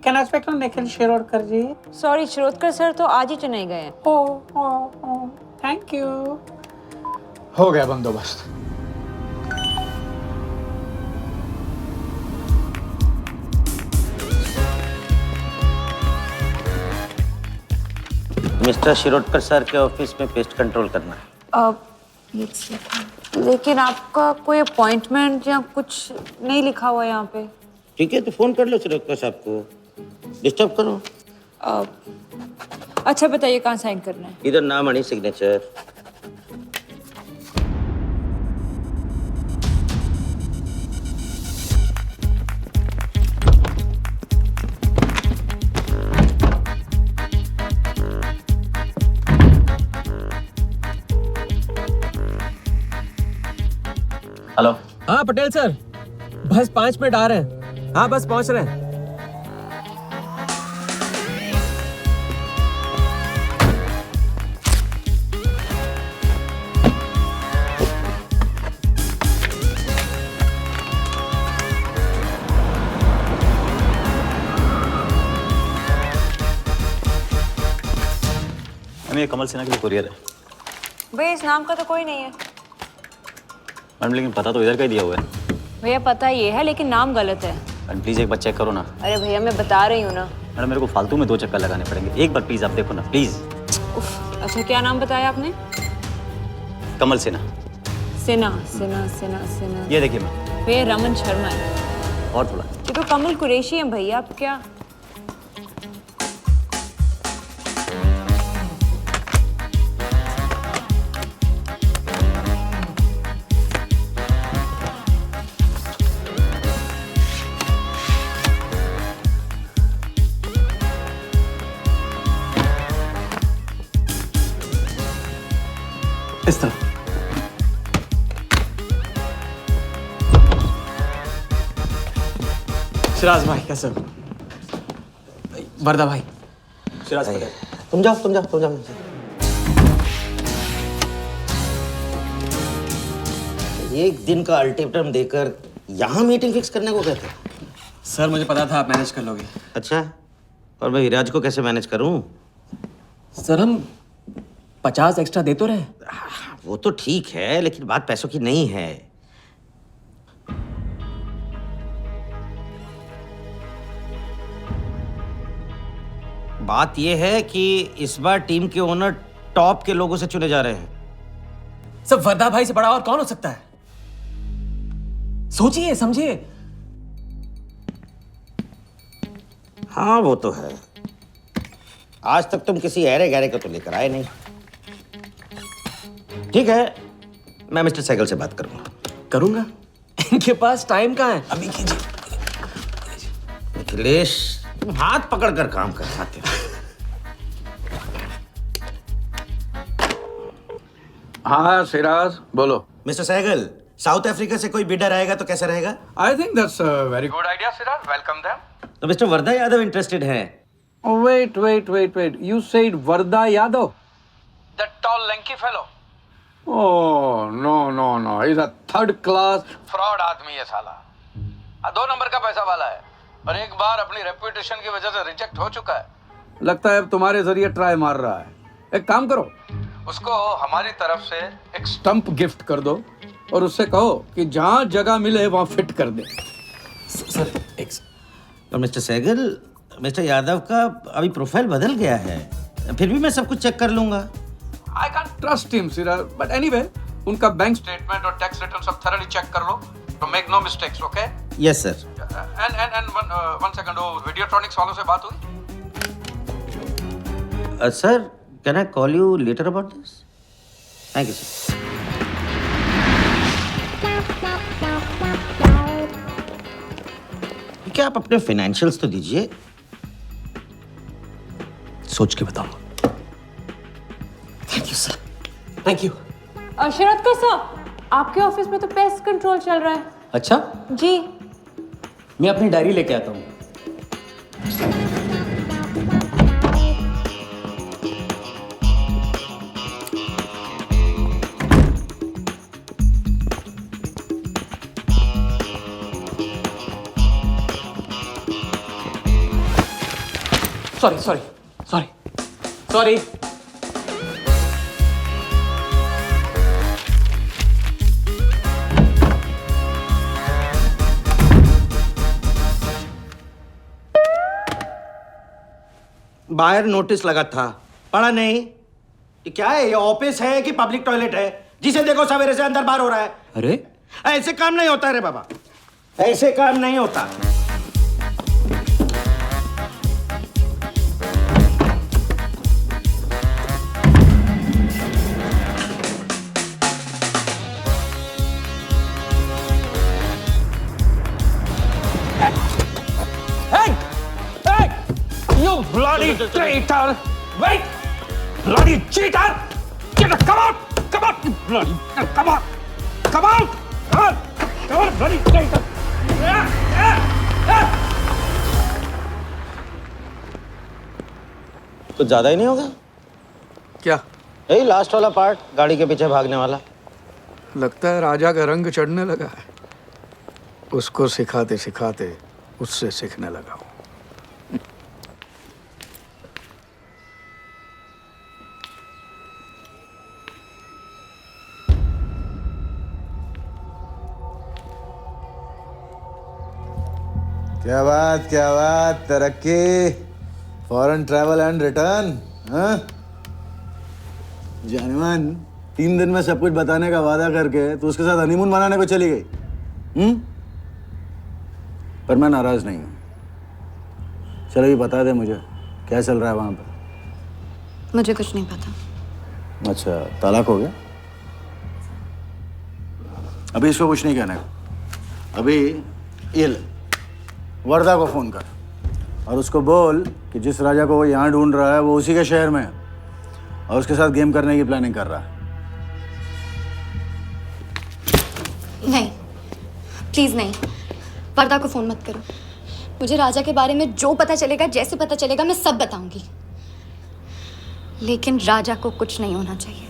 Can I speak to Nikhil Shirodkar ji? Sorry, Shirodkar sir तो आज ही चेन्नई गए हैं. Oh, thank you. हो गया बंदोबस्त. मिस्टर शिरोडकर सर के ऑफिस में पेस्ट कंट्रोल करना है. लेकिन आपका कोई अपॉइंटमेंट या कुछ नहीं लिखा हुआ यहाँ पे. ठीक है तो फोन कर लो शिरोडकर साहब को. डिस्टर्ब करो. अच्छा बताइए कहाँ साइन करना है. इधर नाम आणि सिग्नेचर. हेलो. हाँ पटेल सर, बस 5 मिनट आ रहे हैं. हाँ बस पहुंच रहे हैं. ये कमल सिन्हा के लिए कुरियर है. भैया इस नाम का तो कोई नहीं है. मैडम लेकिन पता तो इधर का ही दिया हुआ है. भैया पता ये है लेकिन नाम गलत है. मैडम प्लीज एक बार चेक करो ना. अरे भैया मैं बता रही हूँ ना. मैडम मेरे को फालतू में 2 चक्कर लगाने पड़ेंगे. एक बार प्लीज आप देखो ना प्लीज. अच्छा क्या नाम बताया आपने. कमल सिन्हा. सिन्हा. ये देखिए मैम. भैया रमन शर्मा है. और थोड़ा. ये तो कमल कुरैशी है भैया. आप क्या. इस तरह. शिराज भाई कैसे हो. वर्दा भाई. शिराज भाई तुम जाओ. एक दिन का अल्टीमेटम देकर यहाँ मीटिंग फिक्स करने को कहते. सर मुझे पता था आप मैनेज कर लोगे. अच्छा और मैं विराज को कैसे मैनेज करूं. सर हम 50 एक्स्ट्रा दे तो रहे. वो तो ठीक है लेकिन बात पैसों की नहीं है. बात यह है कि इस बार टीम के ओनर टॉप के लोगों से चुने जा रहे हैं. सब वर्दा भाई से बड़ा और कौन हो सकता है. सोचिए समझिए. हाँ वो तो है. आज तक तुम किसी ऐरे गहरे को तो लेकर आए नहीं. ठीक है मैं मिस्टर सहगल से बात करूंगा. इनके पास टाइम कहाँ है. अभी कीजिए. अखिलेश तुम हाथ पकड़ कर काम कर खाते हो. हाँ सिराज बोलो. मिस्टर सहगल साउथ अफ्रीका से कोई बिडर आएगा तो कैसा रहेगा. I think that's a very good idea Siraj. Welcome them. तो मिस्टर वर्दा यादव इंटरेस्टेड हैं. Wait. You said Varda Yadav? That tall, lanky fellow? Oh, no. He's a third class fraud आदमी है साला. 2 नंबर का पैसा वाला है और एक बार अपनी रेपुटेशन की वजह से रिजेक्ट हो चुका है. लगता है अब तुम्हारे जरिए ट्राई मार रहा है. एक काम करो, उसको हमारी तरफ से एक स्टंप गिफ्ट कर दो और उससे कहो कि जहाँ जगह मिले वहाँ फिट कर दे. सर एक. और मिस्टर सहगल मिस्टर यादव का अभी प्रोफाइल बदल गया है. फिर भी मैं सब कुछ चेक कर लूंगा. I can't trust him, Siraz. But anyway, उनका बैंक स्टेटमेंट और टैक्स रिटर्न सब thoroughly चेक कर लो. तो make no mistakes, okay? Yes, sir. And one second, वो Videotronics वालों से बात हुई? Sir, can I call you later about this? Thank you, sir. क्या आप अपने फाइनेंशियल्स तो दीजिए. सोच के बताऊंगा. Thank you sir. Thank you. Sharad का सर, आपके ऑफिस में तो पेस्ट कंट्रोल चल रहा है। अच्छा, जी। मैं अपनी डायरी लेके आता हूँ। सॉरी। बाहर नोटिस लगा था, पढ़ा नहीं? ये क्या है? ये ऑफिस है कि पब्लिक टॉयलेट है? जिसे देखो सवेरे से अंदर बाहर हो रहा है। अरे ऐसे काम नहीं होता रे बाबा, ऐसे काम नहीं होता। You bloody traitor! Wait! Bloody cheater! Come out! Come out! You bloody... Come on! Come out! Come on! Come on, bloody traitor! कुछ ज्यादा ही नहीं होगा क्या? यही लास्ट वाला पार्ट, गाड़ी के पीछे भागने वाला। लगता है राजा का रंग चढ़ने लगा है। उसको सिखाते सिखाते उससे सीखने लगा हूं। क्या बात, तरक्की, फॉरेन ट्रैवल एंड रिटर्न। हाँ जानवन, 3 दिन में सब कुछ बताने का वादा करके तू उसके साथ हनीमून मनाने को चली गई। पर मैं नाराज नहीं हूँ। चलो ये बता दे मुझे, क्या चल रहा है वहां पर? मुझे कुछ नहीं पता। अच्छा, तलाक हो गया? अभी इसको कुछ नहीं कहना है। अभी ये ले, वर्दा को फोन कर और उसको बोल कि जिस राजा को वो यहाँ ढूंढ रहा है वो उसी के शहर में है और उसके साथ गेम करने की प्लानिंग कर रहा है। नहीं, प्लीज नहीं, वर्दा को फोन मत करो। मुझे राजा के बारे में जो पता चलेगा, जैसे पता चलेगा, मैं सब बताऊंगी, लेकिन राजा को कुछ नहीं होना चाहिए।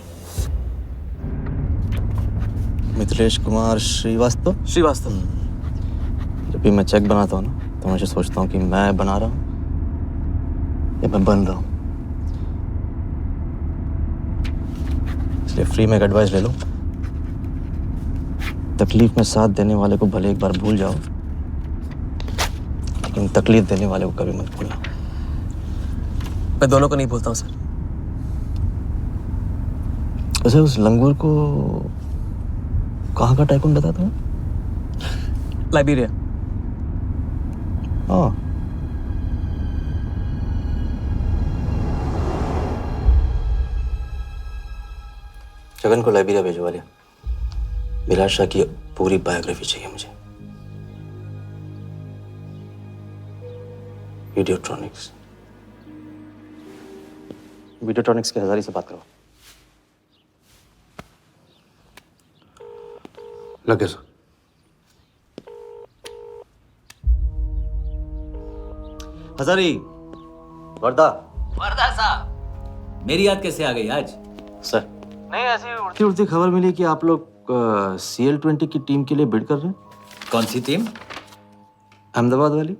मिथिलेश कुमार श्रीवास्तव। जब भी मैं चेक बनाता हूँ ना, तो मुझे सोचता हूँ कि मैं बना रहा हूँ या मैं बन रहा हूँ। इसलिए फ्री में एक एडवाइस ले लो, तकलीफ में साथ देने वाले को भले एक बार भूल जाओ, लेकिन तकलीफ देने वाले को कभी मत भूलना। मैं दोनों को नहीं भूलता हूँ सर। वैसे उस लंगूर को कहाँ का टाइकून बताया तुम्हें? लाइबेरिया। हाँ, जगन को लाइबेरिया भेजवा लिया। विराट शाह की पूरी बायोग्राफी चाहिए मुझे। वीडियोट्रॉनिक्स के हजारी से बात करो। लगे सर। हजारी, वर्दा साहब, मेरी याद कैसे आ गई आज? सर, नहीं ऐसी उड़ती उड़ती खबर मिली कि आप लोग CL20 की टीम के लिए बिड कर रहे हैं। कौन सी टीम? अहमदाबाद वाली।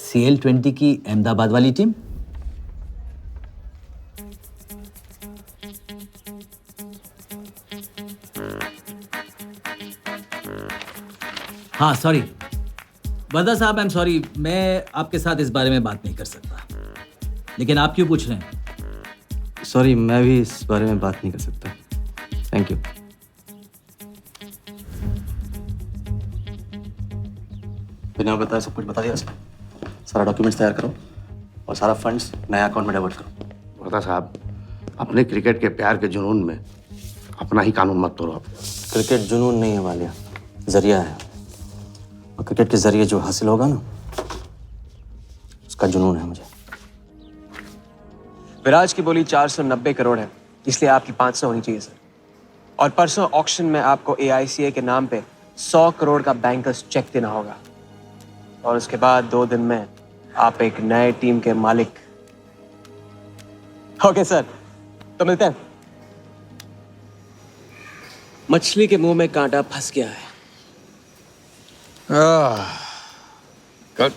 CL20 की अहमदाबाद वाली टीम? हाँ सॉरी वर्दा साहब, आई एम सॉरी, मैं आपके साथ इस बारे में बात नहीं कर सकता। लेकिन आप क्यों पूछ रहे हैं? सॉरी, मैं भी इस बारे में बात नहीं कर सकता। Thank you. बिना बताए सब कुछ बता दिया सर। सारा डॉक्यूमेंट्स तैयार करो और सारा फंड्स नए अकाउंट में डाइवर्ट करो। वर्दा साहब, अपने क्रिकेट के प्यार के जुनून में अपना ही कानून मत तोड़ो। क्रिकेट जुनून नहीं है वालिया, जरिया है। और क्रिकेट के जरिए जो हासिल होगा ना, उसका जुनून है मुझे। विराज की बोली 490 करोड़ है। इसलिए आपकी 500 होनी चाहिए सर। और परसों ऑक्शन में आपको AICA के नाम पे 100 करोड़ का बैंकर्स चेक देना होगा। और उसके बाद 2 दिन में आप एक नए टीम के मालिक। ओके सर, तो मिलते हैं। मछली के मुंह में कांटा फंस गया है। कट।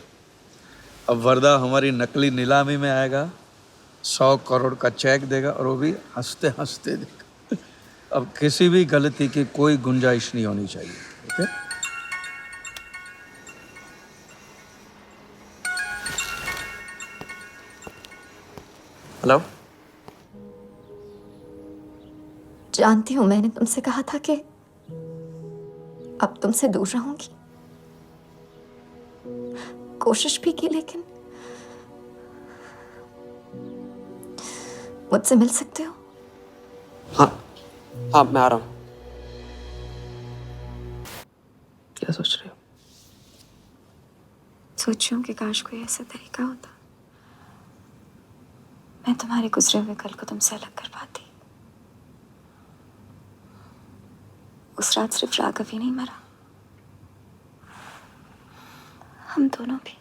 अब वर्दा हमारी नकली नीलामी में आएगा, 100 करोड़ का चेक देगा और वो भी हंसते हंसते देगा। अब किसी भी गलती की कोई गुंजाइश नहीं होनी चाहिए। ओके? हेलो। जानती हूँ मैंने तुमसे कहा था कि अब तुमसे दूर रहूंगी, कोशिश भी की, लेकिन मुझसे मिल सकते हो? हाँ मैं आ रहा हूँ। क्या सोच रहे हो? सोच रही हूँ कि काश कोई ऐसा तरीका होता मैं तुम्हारे गुजरे हुए कल को तुमसे अलग कर पाती। उस रात सिर्फ राघव ही नहीं मरा, हम दोनों भी।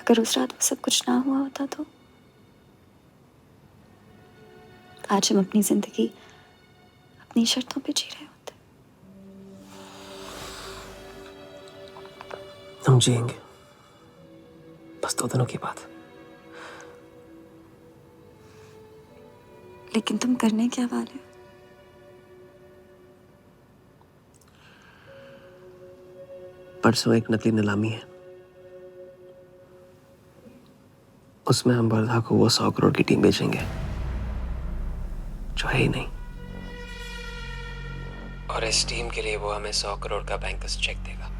अगर उस रात वो सब कुछ ना हुआ होता तो आज हम अपनी जिंदगी अपनी शर्तों पे जी रहे होते। हम जिएंगे, बस 2 दिनों की बात। लेकिन तुम करने क्या वाले हो? परसों एक नकली नीलामी है, उसमें हम वर्धा को वो 100 करोड़ की टीम बेचेंगे जो है ही नहीं। और इस टीम के लिए वो हमें 100 करोड़ का बैंकर्स चेक देगा।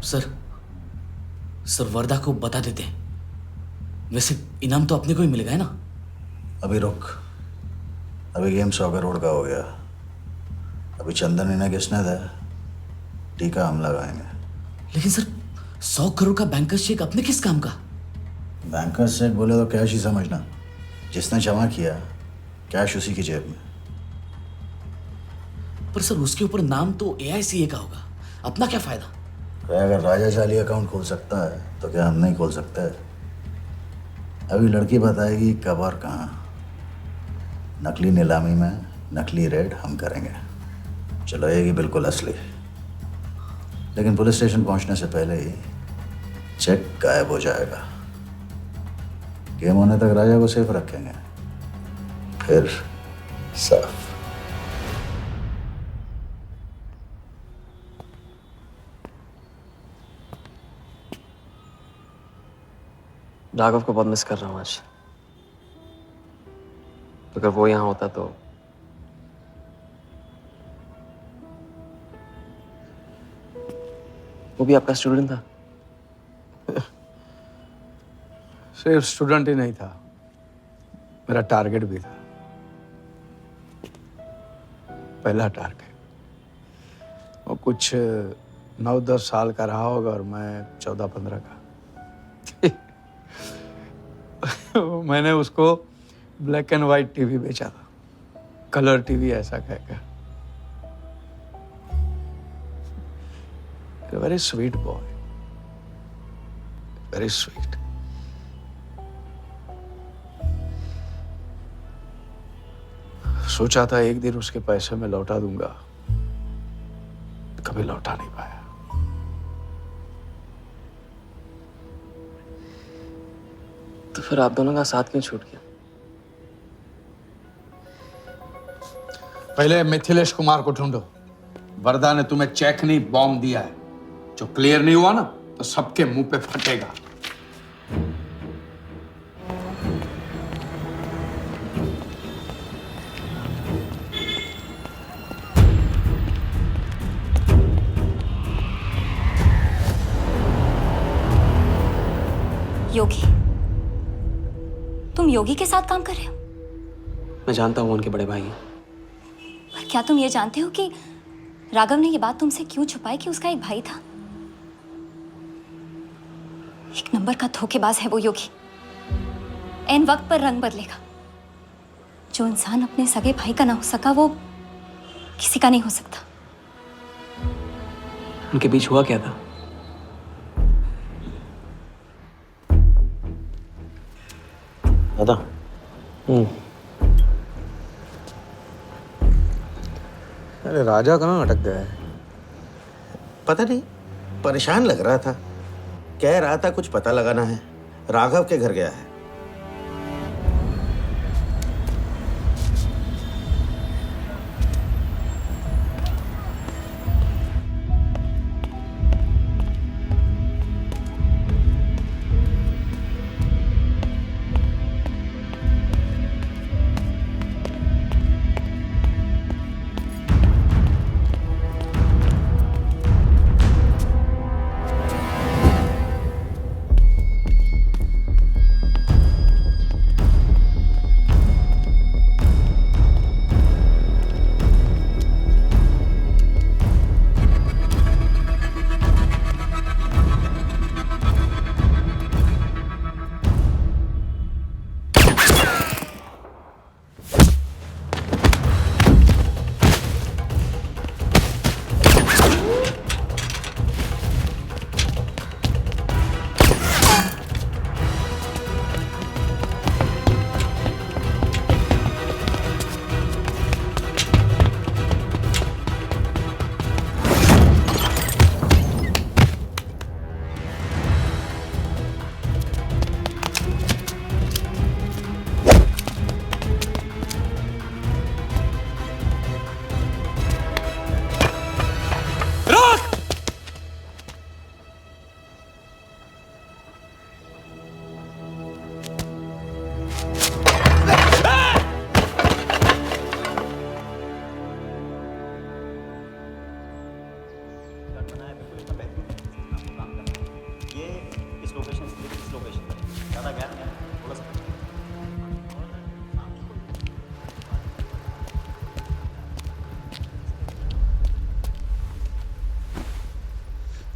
सर वर्दा को बता देते हैं। वैसे इनाम तो अपने को ही मिलेगा है ना? अभी रुक, अभी गेम 100 करोड़ का हो गया। अभी चंदन इन्हें किसने था, टीका हम लगाएंगे। लेकिन सर 100 करोड़ का बैंकर्स चेक अपने किस काम का? बैंकर्स चेक बोले तो कैश ही समझना, जिसने जमा किया कैश उसी की जेब में। पर सर उसके ऊपर नाम तो AICA का होगा, अपना क्या फायदा? अगर राजा चाली अकाउंट खोल सकता है तो क्या हम नहीं खोल सकते? अभी लड़की बताएगी कब और कहाँ। नकली नीलामी में नकली रेड हम करेंगे, चलाएगी बिल्कुल असली। लेकिन पुलिस स्टेशन पहुंचने से पहले ही चेक गायब हो जाएगा। गेम होने तक राजा को सेफ रखेंगे, फिर साफ। राघव को बहुत मिस कर रहा हूँ आज। अगर वो यहाँ होता तो वो भी आपका स्टूडेंट था? सिर्फ स्टूडेंट ही नहीं था, मेरा टारगेट भी था। पहला टारगेट। वो कुछ 9-10 साल का रहा होगा और मैं 14-15 का। मैंने उसको ब्लैक एंड वाइट टीवी बेचा था, कलर टीवी ऐसा कहकर। Very sweet boy, very sweet. सोचा था एक दिन उसके पैसे मैं लौटा दूंगा, कभी लौटा नहीं पाया। तो फिर आप दोनों का साथ क्यों छूट गया? पहले मिथिलेश कुमार को ढूंढो। वर्दा ने तुम्हें चेक नहीं बॉम्ब दिया है, जो क्लियर नहीं हुआ ना तो सबके मुंह पे फटेगा। योगी, तुम योगी के साथ काम कर रहे हो? मैं जानता हूँ उनके बड़े भाई हैं। पर क्या तुम ये जानते हो कि राघव ने ये बात तुमसे क्यों छुपाई कि उसका एक भाई था? एक नंबर का धोखेबाज है वो योगी। एन वक्त पर रंग बदलेगा। जो इंसान अपने सगे भाई का ना हो सका वो किसी का नहीं हो सकता। उनके बीच हुआ क्या था? दादा। अरे राजा कहाँ अटक गया है? पता नहीं, परेशान लग रहा था। कह रहा था कुछ पता लगाना है। राघव के घर गया है।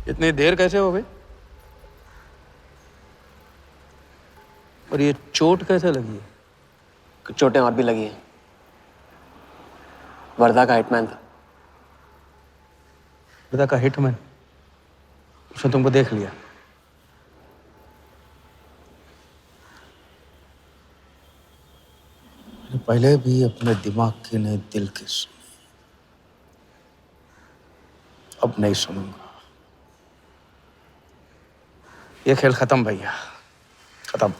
इतनी देर कैसे हो गई? और ये चोट कैसे लगी है? कुछ चोटें और भी लगी हैं। वर्धा का हिटमैन था। वर्धा का हिटमैन? उसने तुमको देख लिया? पहले भी अपने दिमाग की नहीं दिल की सुनी, अब नहीं सुनूंगा। ये खेल खत्म भैया, खत्म।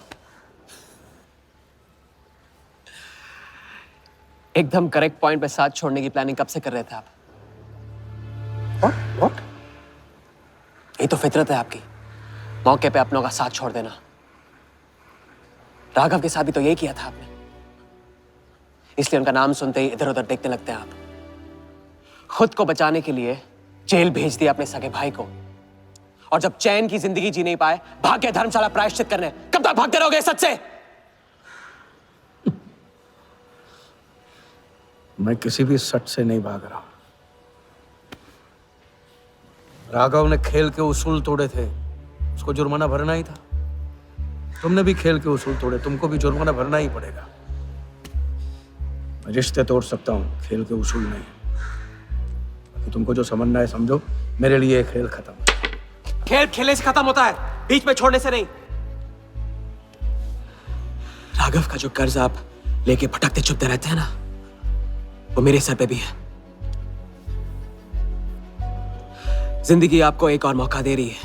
एकदम करेक्ट पॉइंट पे साथ छोड़ने की प्लानिंग कब से कर रहे थे आप? What? ये तो फितरत है आपकी, मौके पे अपनों का साथ छोड़ देना। राघव के साथ भी तो यही किया था आपने, इसलिए उनका नाम सुनते ही इधर उधर देखने लगते हैं आप। खुद को बचाने के लिए जेल भेज दिया अपने सगे भाई को, और जब चैन की जिंदगी जी नहीं पाए भाग के धर्मशाला प्रायश्चित करने। कब तक भागते रहोगे सच से? मैं किसी भी सच से नहीं भाग रहा। राघव ने खेल के उसूल तोड़े थे, उसको जुर्माना भरना ही था। तुमने भी खेल के उसूल तोड़े, तुमको भी जुर्माना भरना ही पड़ेगा। मैं रिश्ते तोड़ सकता हूं, खेल के उसूल नहीं। तुमको जो समझना है समझो, मेरे लिए खेल खत्म है। खेल खेलने से खत्म होता है, बीच में छोड़ने से नहीं। राघव का जो कर्ज आप लेके भटकते चुपते रहते हैं ना, वो मेरे सर पे भी है। जिंदगी आपको एक और मौका दे रही है,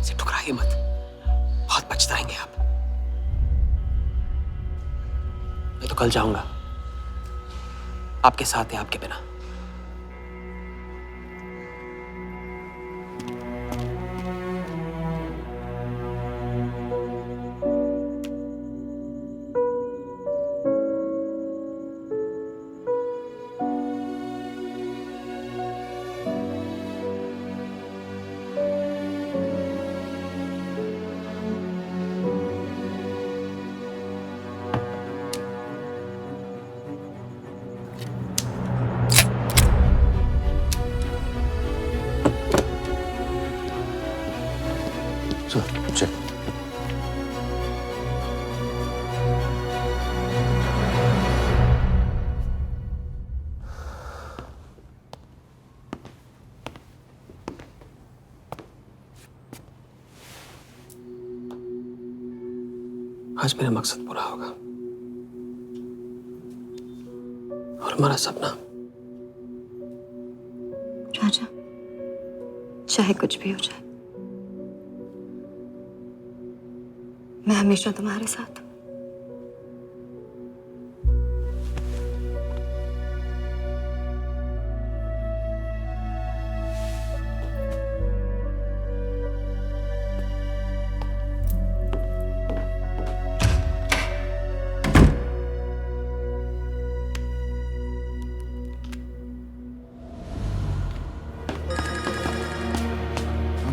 इसे ठुकराइए मत, बहुत पछताएंगे आप। मैं तो कल जाऊंगा, आपके साथ है, आपके बिना। आज मेरा मकसद पूरा होगा और हमारा सपना। राजा, चाहे कुछ भी हो जाए, मैं हमेशा तुम्हारे साथ हूं।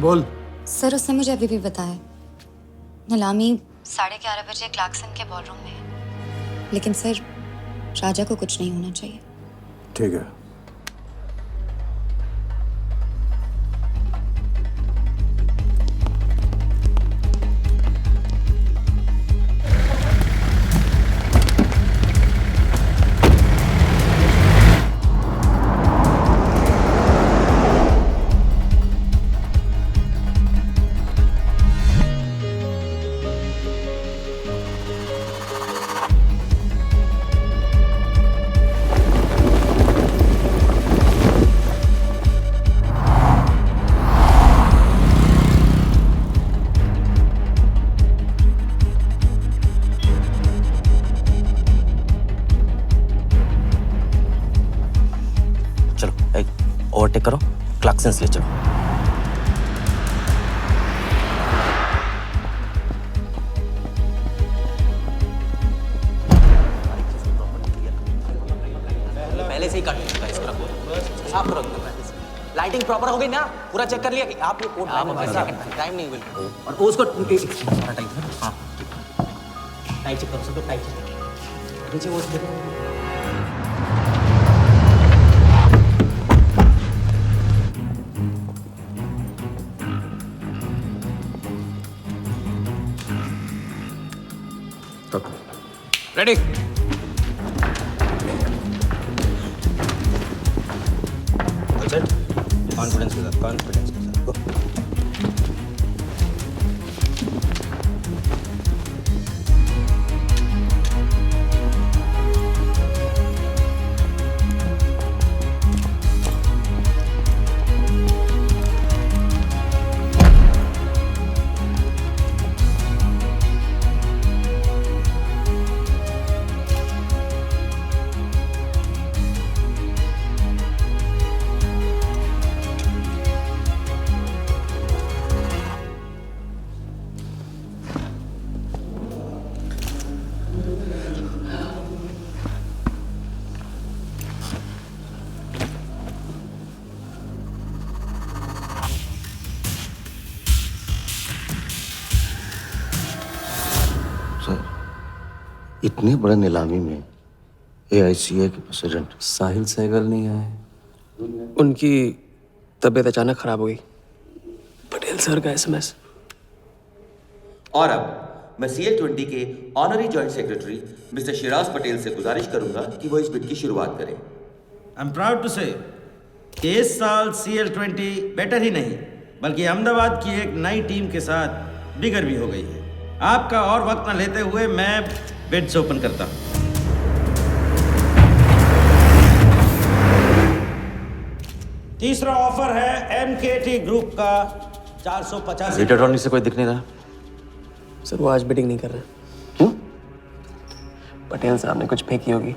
बोल। सर, उसने मुझे अभी भी बताया नीलामी 11:30 बजे क्लार्कसन के बॉलरूम में है। लेकिन सर, राजा को कुछ नहीं होना चाहिए। ठीक है। ओवरटेक करो, क्लार्कसन ले चलो। पहले से ही कट चुका है इसका कोड। साफ करो पहले से। लाइटिंग प्रॉपर हो गई ना? पूरा चेक कर लिया कि आप ये कोड टाइम नहीं बिल्कुल। और उसको टाइट। हाँ, टाइट चेक करो, सब टाइट चेक। नीचे वो रेडी। कॉन्फिडेंस के साथ, कॉन्फिडेंस के साथ गो। इतने बड़े नीलामी में AICA के प्रेसिडेंट साहिल सहगल नहीं आए। उनकी तबीयत अचानक खराब हो गई। पटेल सर का SMS। और अब मैं CL20 के honorary joint secretary mister Shiraz Patel से गुजारिश करूंगा कि वो इस बिड की शुरुआत करें। आई एम प्राउड टू से कि इस साल CL20 बेटर ही नहीं बल्कि अहमदाबाद की एक नई टीम के साथ बिगर भी हो गई है। आपका और वक्त न लेते हुए मैं बिड्स ओपन करता हूं। तीसरा ऑफर है MKT ग्रुप का 485। रीटा टॉनी से कोई दिख नहीं रहा। सर, वो आज बिडिंग नहीं कर रहे। क्यों? पटेल साहब ने कुछ फेंकी होगी।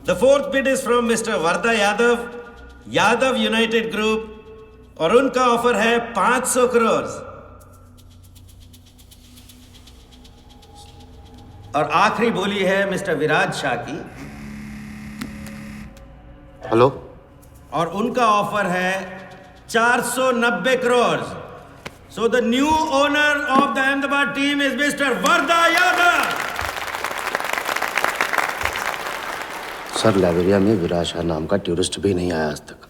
The fourth bid is from Mr. Varda Yadav, Yadav United group, और उनका ऑफर है 500 करोड़। और आखिरी बोली है मिस्टर विराज शाह की। हेलो। और उनका ऑफर है 490 crore. So the new owner of the Ahmedabad team is mister Warda Yadav. Sir, Liberia में विराज शाह नाम का टूरिस्ट भी नहीं आया आज तक।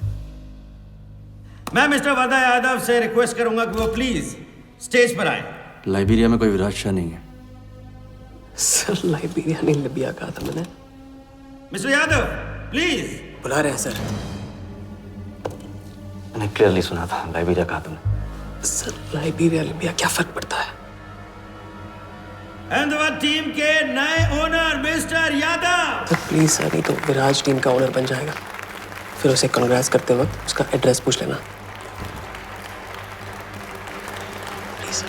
मैं मिस्टर वर्दा यादव से रिक्वेस्ट करूंगा कि वो प्लीज स्टेज पर आए। लाइबेरिया में कोई विराज शाह नहीं है। सर, लाइबेरिया नहीं, लिबिया कहा था मैंने। Mister Yadav please. बुला रहे हैं सर। मैंने क्लियरली सुना था, लाइबेरिया कहा तुमने। सर, लाइबेरिया लिबिया क्या फर्क पड़ता है? अहमदाबाद टीम के नए ओनर मिस्टर यादव। तो प्लीज सर, नहीं तो विराज टीम का ओनर बन जाएगा। फिर उसे कांग्रेस करते वक्त उसका एड्रेस पूछ लेना। Please sir.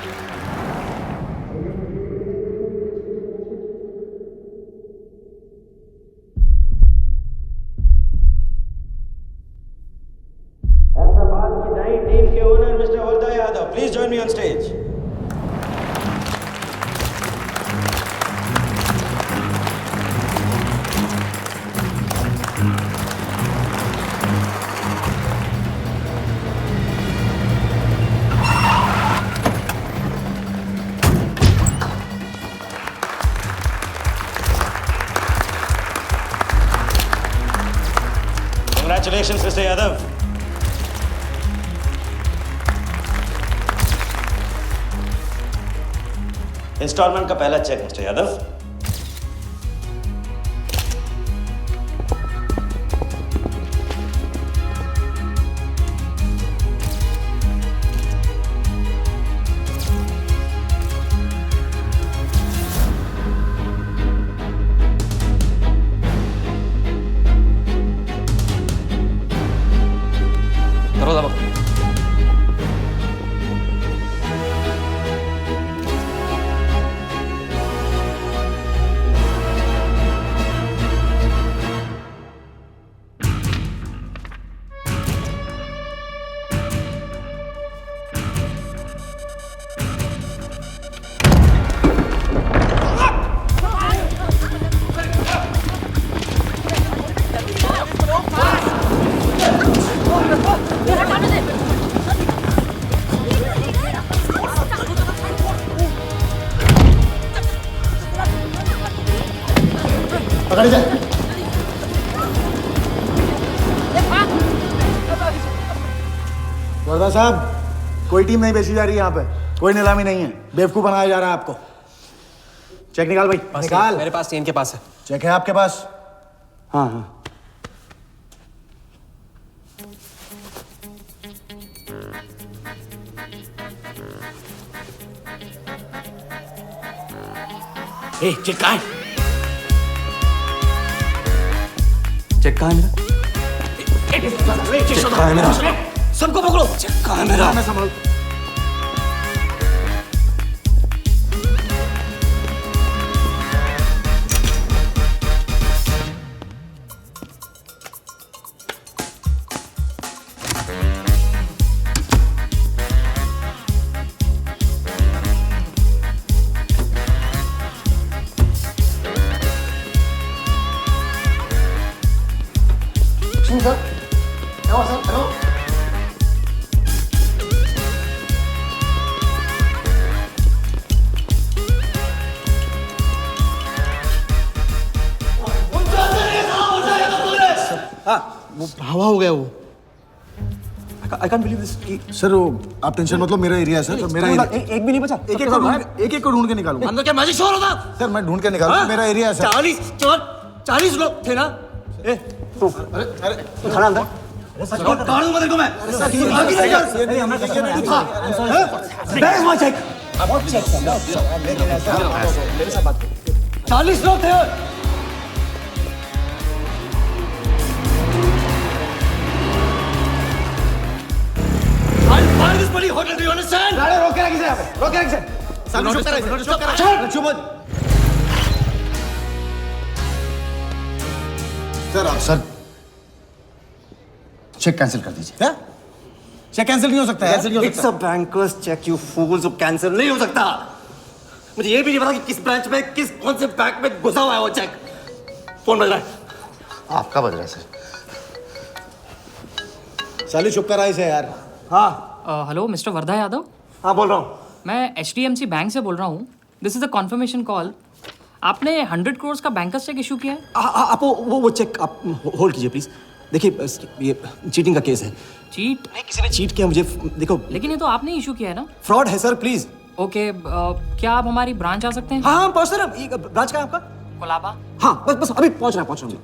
अहमदाबाद की नई टीम के owner mister Vardha Yadav, please join me on stage. Congratulations, Mr. Yadav. Instalment का पहला चेक मिस्टर यादव। दरवाजा बंद। पकड़ जाए। वर्धा साहब, कोई टीम नहीं बेची जा रही है यहाँ पे, कोई नीलामी नहीं है, बेवकूफ बनाया जा रहा है आपको। चेक निकाल भाई, निकाल। मेरे पास इनके पास है। चेक है आपके पास? हाँ हाँ। चेक कहाँ है? चेक कहाँ है मेरा? चेक कहाँ है मेरा? सबको पकड़ो। चेक कहाँ है मेरा? मैं संभाल। Sir, hello. वो हवा हो गया वो। I can't believe this. Sir वो आप टेंशन मत लो, मेरा एरिया है सर, तो मेरा एरिया। एक भी नहीं बचा। एक को ढूंढ के निकालूंगा। अंदर क्या मैजिक शो हो रहा था? सर मैं ढूंढ के निकालूंगा, मेरा एरिया है सर। 40 लोग थे ना? अरे खड़ा अंदर। कानून बदल को मैं। बैग वहाँ चेक। मेरे साथ बात करो। 40 लोग थे। I'll this bloody hotel, do you understand? रोके रखिए यहाँ पे, रोके रखिए। चुप सर, चेक कैंसिल कर दीजिए। क्या? चेक कैंसिल नहीं हो सकता है। It's a banker's check, you fools, cancel नहीं हो सकता। मुझे ये भी नहीं पता कि किस ब्रांच में, कौन से बैंक में घुसा हुआ है वो चेक। फोन बज रहा है। आपका बज रहा है सर। साली चुप कर इसे यार। हाँ हेलो मिस्टर वर्धा यादव। हाँ बोल रहा हूँ। मैं HDMC बैंक से बोल रहा हूँ। This is a confirmation call. आपने 100 करोड़ का बैंकर्स चेक इशू किया है? आप वो चेक आप होल्ड कीजिए प्लीज। देखिए ये चीटिंग का केस है। चीट? नहीं, किसी ने चीट किया मुझे। देखो लेकिन ये तो आपने इशू किया है ना। फ्रॉड है सर, प्लीज। ओके क्या आप हमारी ब्रांच आ सकते हैं? हाँ पहुँच रहे हैं। ब्रांच का है आपका? कोलाबा। हाँ बस अभी पहुँच रहा हूँ।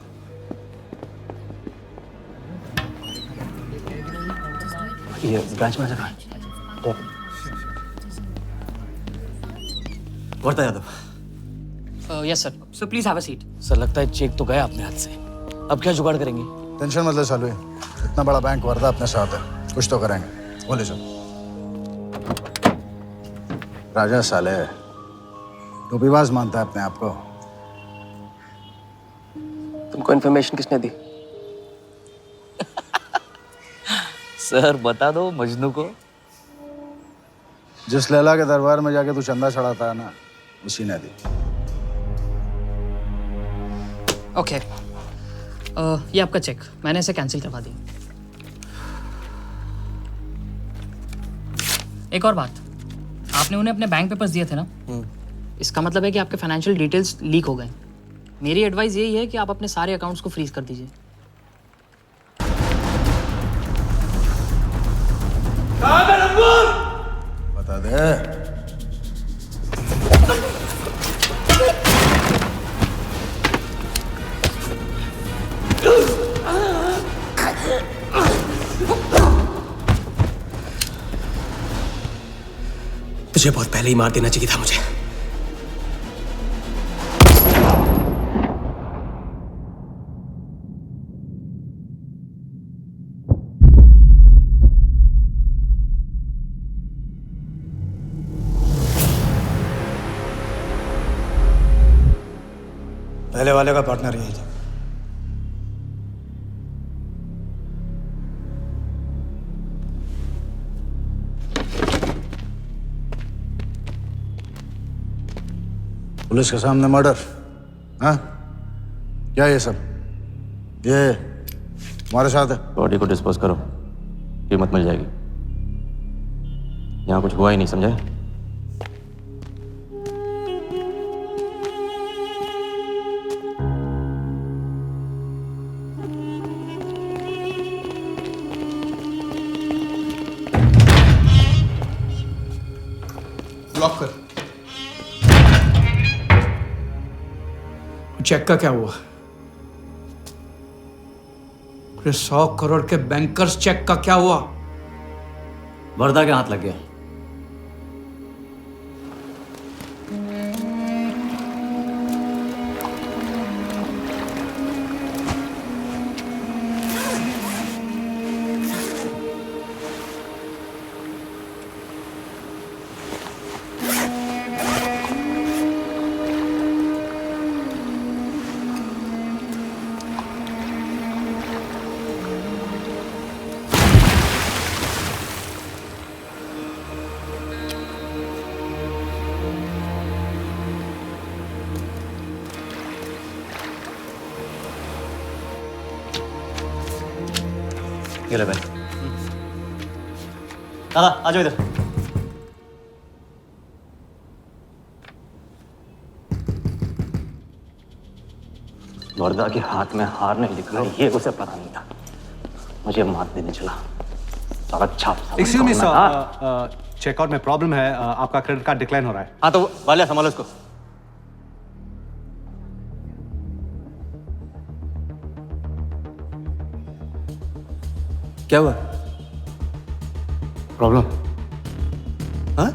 ये ब्रांच मैनेजर है Wardha Yadav. Yes sir, so please have a seat. Sir लगता है चेक तो गया अपने हाथ से, अब क्या जुगाड़ करेंगे? टेंशन मत ले सालू, इतना बड़ा बैंक वर्दा अपने साथ है, कुछ तो करेंगे। बोले सर। राजा साले टोपीबाज मानता है अपने आप को। तुमको इन्फॉर्मेशन किसने दी? सर बता दो मजनू को। जिस लैला के दरबार में जाके तू चंदा चढ़ाता है ना, उसी ने दी। ओके, ये आपका चेक, मैंने इसे कैंसिल करवा दी। एक और बात, आपने उन्हें अपने बैंक पेपर्स दिए थे ना, इसका मतलब है कि आपके फाइनेंशियल डिटेल्स लीक हो गए। मेरी एडवाइस यही है कि आप अपने सारे अकाउंट्स को फ्रीज कर दीजिए। बता दे। तुझे बहुत पहले ही मार देना चाहिए था मुझे। पहले वाले का पार्टनर यही था। पुलिस के सामने मर्डर, हाँ? क्या ये सब? ये हमारे साथ है। बॉडी को डिस्पोज करो, कीमत मिल जाएगी। यहाँ कुछ हुआ ही नहीं, समझे? लॉक कर। चेक का क्या हुआ? 100 करोड़ के बैंकर्स चेक का क्या हुआ? वर्दा के हाथ लग गया। ये ले भाई। दादा आ जाओ इधर। वर्दा के हाथ में हार नहीं लिखा, ये उसे पता नहीं था। मुझे मात देने चला। साला छाप। एक्सक्यूज मी सर, चेकआउट में प्रॉब्लम है, आपका क्रेडिट कार्ड डिक्लाइन हो रहा है। हाँ तो वाले संभालो इसको। क्या हुआ? प्रॉब्लम? हाँ?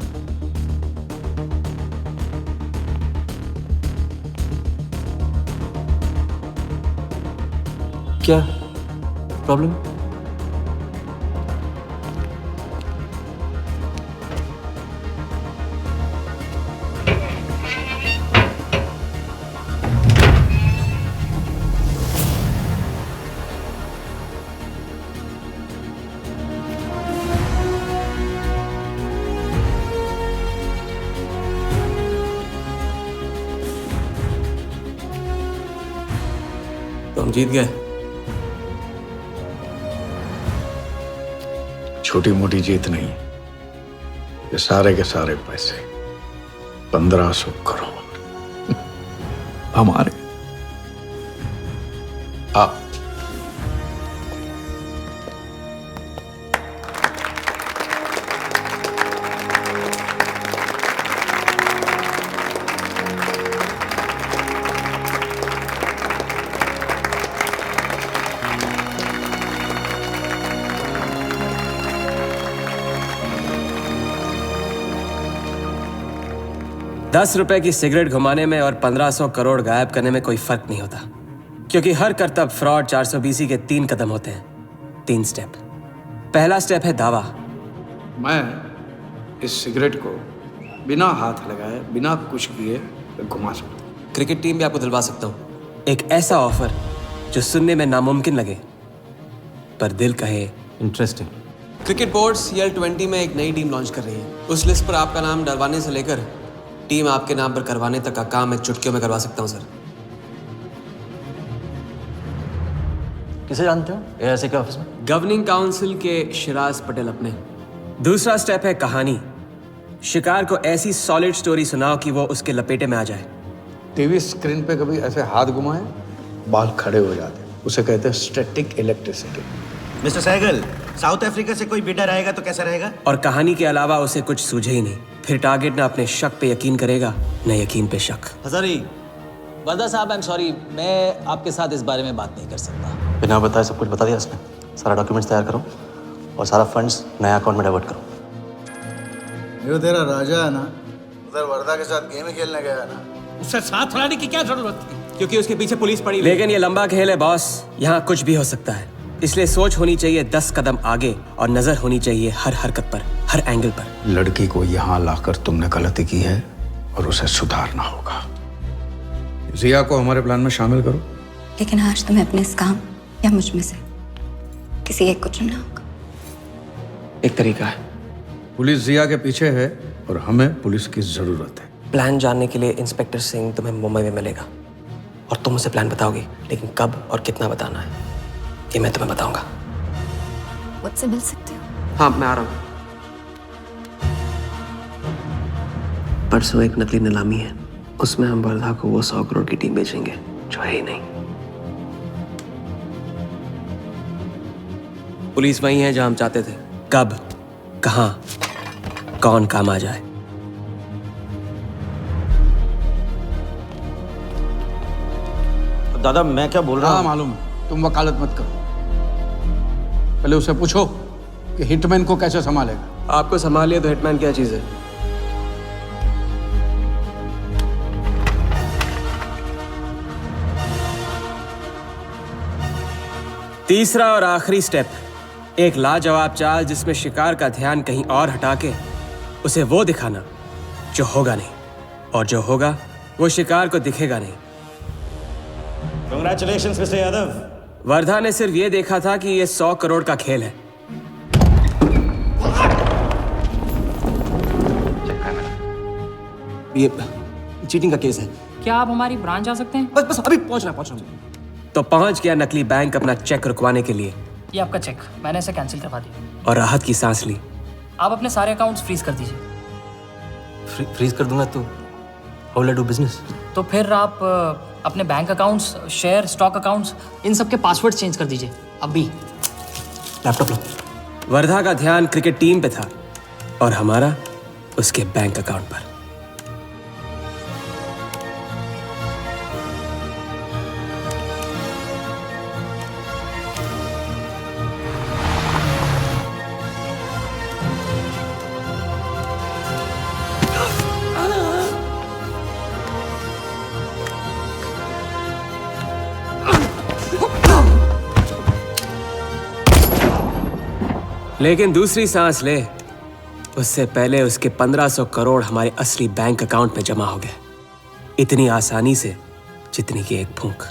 क्या प्रॉब्लम? तो हम जीत गए। छोटी मोटी जीत नहीं, ये सारे के सारे पैसे 1500 करोड़ हमारे। आप 10 रुपए की सिगरेट घुमाने में और 1500 करोड़ गायब करने में कोई फर्क नहीं होता, क्योंकि हर करतब फ्रॉड 420 के 3 कदम होते हैं, 3 स्टेप। पहला स्टेप है दावा। मैं इस सिगरेट को बिना हाथ लगाए, बिना कुछ किए घुमा सकता हूँ। क्रिकेट टीम भी आपको दिलवा सकता हूँ, एक ऐसा ऑफर जो सुनने में नामुमकिन लगे पर दिल कहे इंटरेस्टिंग। क्रिकेट बोर्ड CL20 में एक नई टीम लॉन्च कर रही है। उस लिस्ट पर आपका नाम डलवाने से लेकर टीम आपके नाम पर करवाने तक का काम मैं चुटकियों में करवा सकता हूँ सर। किसे जानते हो AIC के ऑफिस में? गवर्निंग काउंसिल के शिराज पटेल अपने। दूसरा स्टेप है कहानी। शिकार को ऐसी सॉलिड स्टोरी सुनाओ कि वो उसके लपेटे में आ जाए। टीवी स्क्रीन पे कभी ऐसे हाथ घुमाए, बाल खड़े हो जाते हैं, उसे कहते हैं static electricity. Mister Sehgal, South Africa से कोई बिडर आएगा तो कैसा रहेगा? और कहानी के अलावा उसे कुछ सूझे ही नहीं, फिर टारगेट न अपने शक पे यकीन करेगा न यकीन पे शक। हजारी, वर्दा साहब, आई एम सॉरी, मैं आपके साथ इस बारे में बात नहीं कर सकता। बिना बताए सब कुछ बता दिया उसने। सारा डॉक्यूमेंट्स तैयार करो और सारा फंड्स नए अकाउंट में डाइवर्ट करो। जो तेरा राजा है ना, उधर वर्दा के साथ गेम खेलने गया है ना, उससे साथ लाने की क्या जरूरत थी? क्योंकि उसके पीछे पुलिस पड़ी। लेकिन ये लंबा खेल है बॉस, यहाँ कुछ भी हो सकता है। इसलिए सोच होनी चाहिए 10 कदम आगे और नजर होनी चाहिए हर हरकत पर, हर एंगल पर। लड़की को यहाँ लाकर तुमने गलती की है और उसे सुधारना होगा। जिया को हमारे प्लान में शामिल करो। लेकिन आज तुम्हें अपने इस काम या मुझ में से किसी एक को चुनना होगा। एक तरीका है। पुलिस जिया के पीछे है और हमें पुलिस की जरूरत है। प्लान जानने के लिए इंस्पेक्टर सिंह तुम्हें मुंबई में मिलेगा और तुम उसे प्लान बताओगे, लेकिन कब और कितना बताना है ये मैं तुम्हें बताऊंगा। मुझसे मिल सकते हो? हाँ, मैं आ रहा हूँ। परसों एक नकली नीलामी है, उसमें हम वर्धा को वो 100 करोड़ की टीम बेचेंगे जो है ही नहीं। पुलिस वही है जहां हम चाहते थे। कब, कहां, कौन काम आ जाए। दादा मैं क्या बोल रहा हूँ? मालूम है, तुम वकालत मत करो। पहले उसे पूछो कि हिटमैन को कैसे संभालेगा। आपको संभालिए तो हिटमैन क्या चीज है? तीसरा और आखिरी स्टेप, एक लाजवाब चाल जिसमें शिकार का ध्यान कहीं और हटा के उसे वो दिखाना जो होगा नहीं, और जो होगा वो शिकार को दिखेगा नहीं। Congratulations, mister Yadav. वर्धा ने सिर्फ ये देखा था कि ये 100 करोड़ का खेल है। ये चीटिंग का केस है। क्या आप हमारी ब्रांच आ सकते हैं? बस अभी पहुंच रहा हूं। तो पहुंच गया नकली बैंक अपना चेक रुकवाने के लिए। ये आपका चेक, मैंने इसे कैंसिल करवा दिया। और राहत की सांस ली। आप अपने सारे अकाउंट्स फ्रीज कर दीजिए। फ्रीज कर दूंगा तो how will I do business? तो फिर आप अपने bank accounts, share, stock accounts, इन सब के पासवर्ड चेंज कर दीजिए अभी। लैपटॉप लो। वर्धा का ध्यान क्रिकेट टीम पे था और हमारा उसके बैंक अकाउंट पर। लेकिन दूसरी सांस ले उससे पहले उसके 1500 करोड़ हमारे असली बैंक अकाउंट में जमा हो गए, इतनी आसानी से जितनी कि एक फूंक।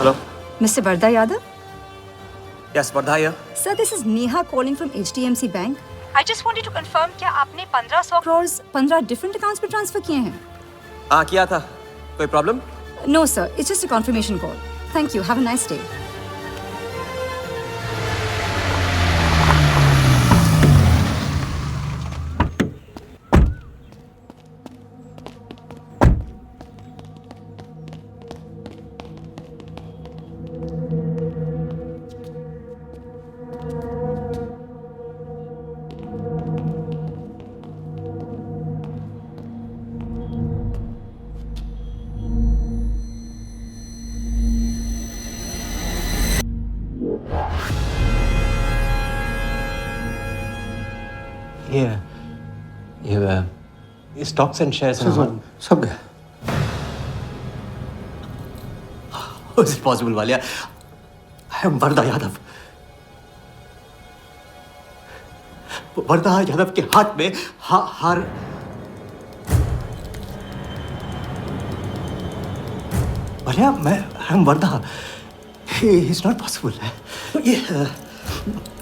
Hello. Mr. Varda Yadav? Yes, Vardha here. Sir, this is Neha calling from HDMC Bank. I just wanted to confirm क्या आपने 1500 crores 15 different accounts पे ट्रांसफर किए हैं? हाँ, किया था। कोई problem? No sir, it's just a confirmation call. Thank you. Have a nice day. Stocks and shares सब गया। How is it possible, Walia? I am वरदा यादव। वरदा यादव के हाथ में हार। वालिया, मैं I am Varada. It's not possible। ये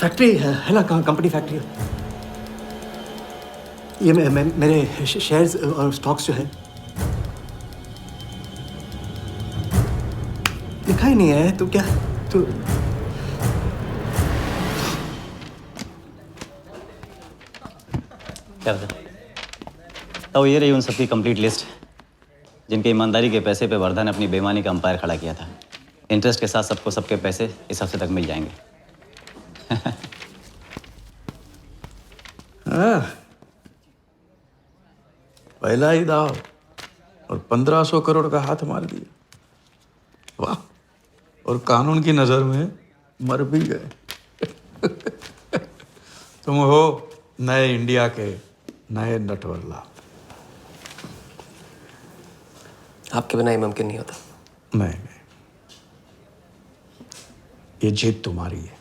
फैक्ट्री है ना, कंपनी फैक्ट्री। ये मेरे शेयर्स और स्टॉक्स जो है लिखा ही नहीं है। तो क्या तो क्या बता? तो ये रही उन सबकी कंप्लीट लिस्ट जिनके ईमानदारी के पैसे पे वर्धा ने अपनी बेईमानी का अंपायर खड़ा किया था। इंटरेस्ट के साथ सबको सबके पैसे इस हफ्ते तक मिल जाएंगे। पहला ही दाव और 1500 करोड़ का हाथ मार दिया। वाह! और कानून की नजर में मर भी गए। तुम हो नए इंडिया के नए नटवरला। आपके बिना ये मुमकिन नहीं होता। नहीं, ये जीत तुम्हारी है।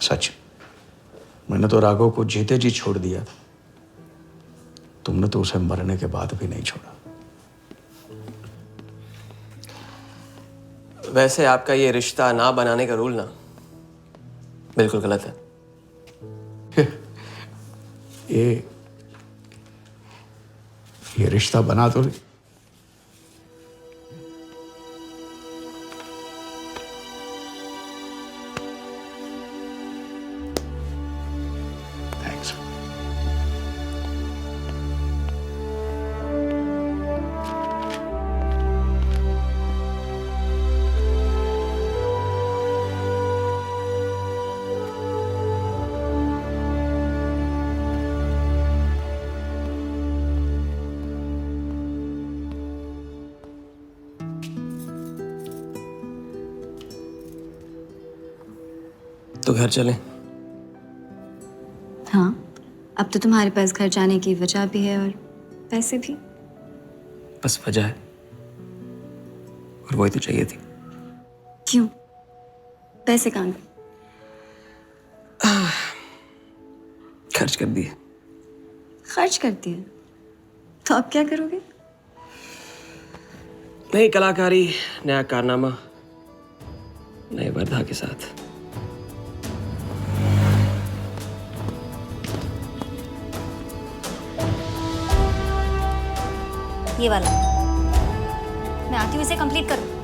सच, मैंने तो राघव को जीते जी छोड़ दिया था। तुमने तो उसे मरने के बाद भी नहीं छोड़ा। वैसे आपका ये रिश्ता ना बनाने का रूल ना बिल्कुल गलत है। ये रिश्ता बना तो थैंक्स। तो घर चलें? हाँ, अब तो तुम्हारे पास घर जाने की वजह भी है और पैसे भी। बस वजह है और वही तो चाहिए थी। क्यों? पैसे कहाँ गए? खर्च कर दिए। खर्च कर दिए? तो अब क्या करोगे? नई कलाकारी, नया कारनामा, नए वर्धा के साथ। ये वाला मैं आती हूँ, इसे कंप्लीट करूँ।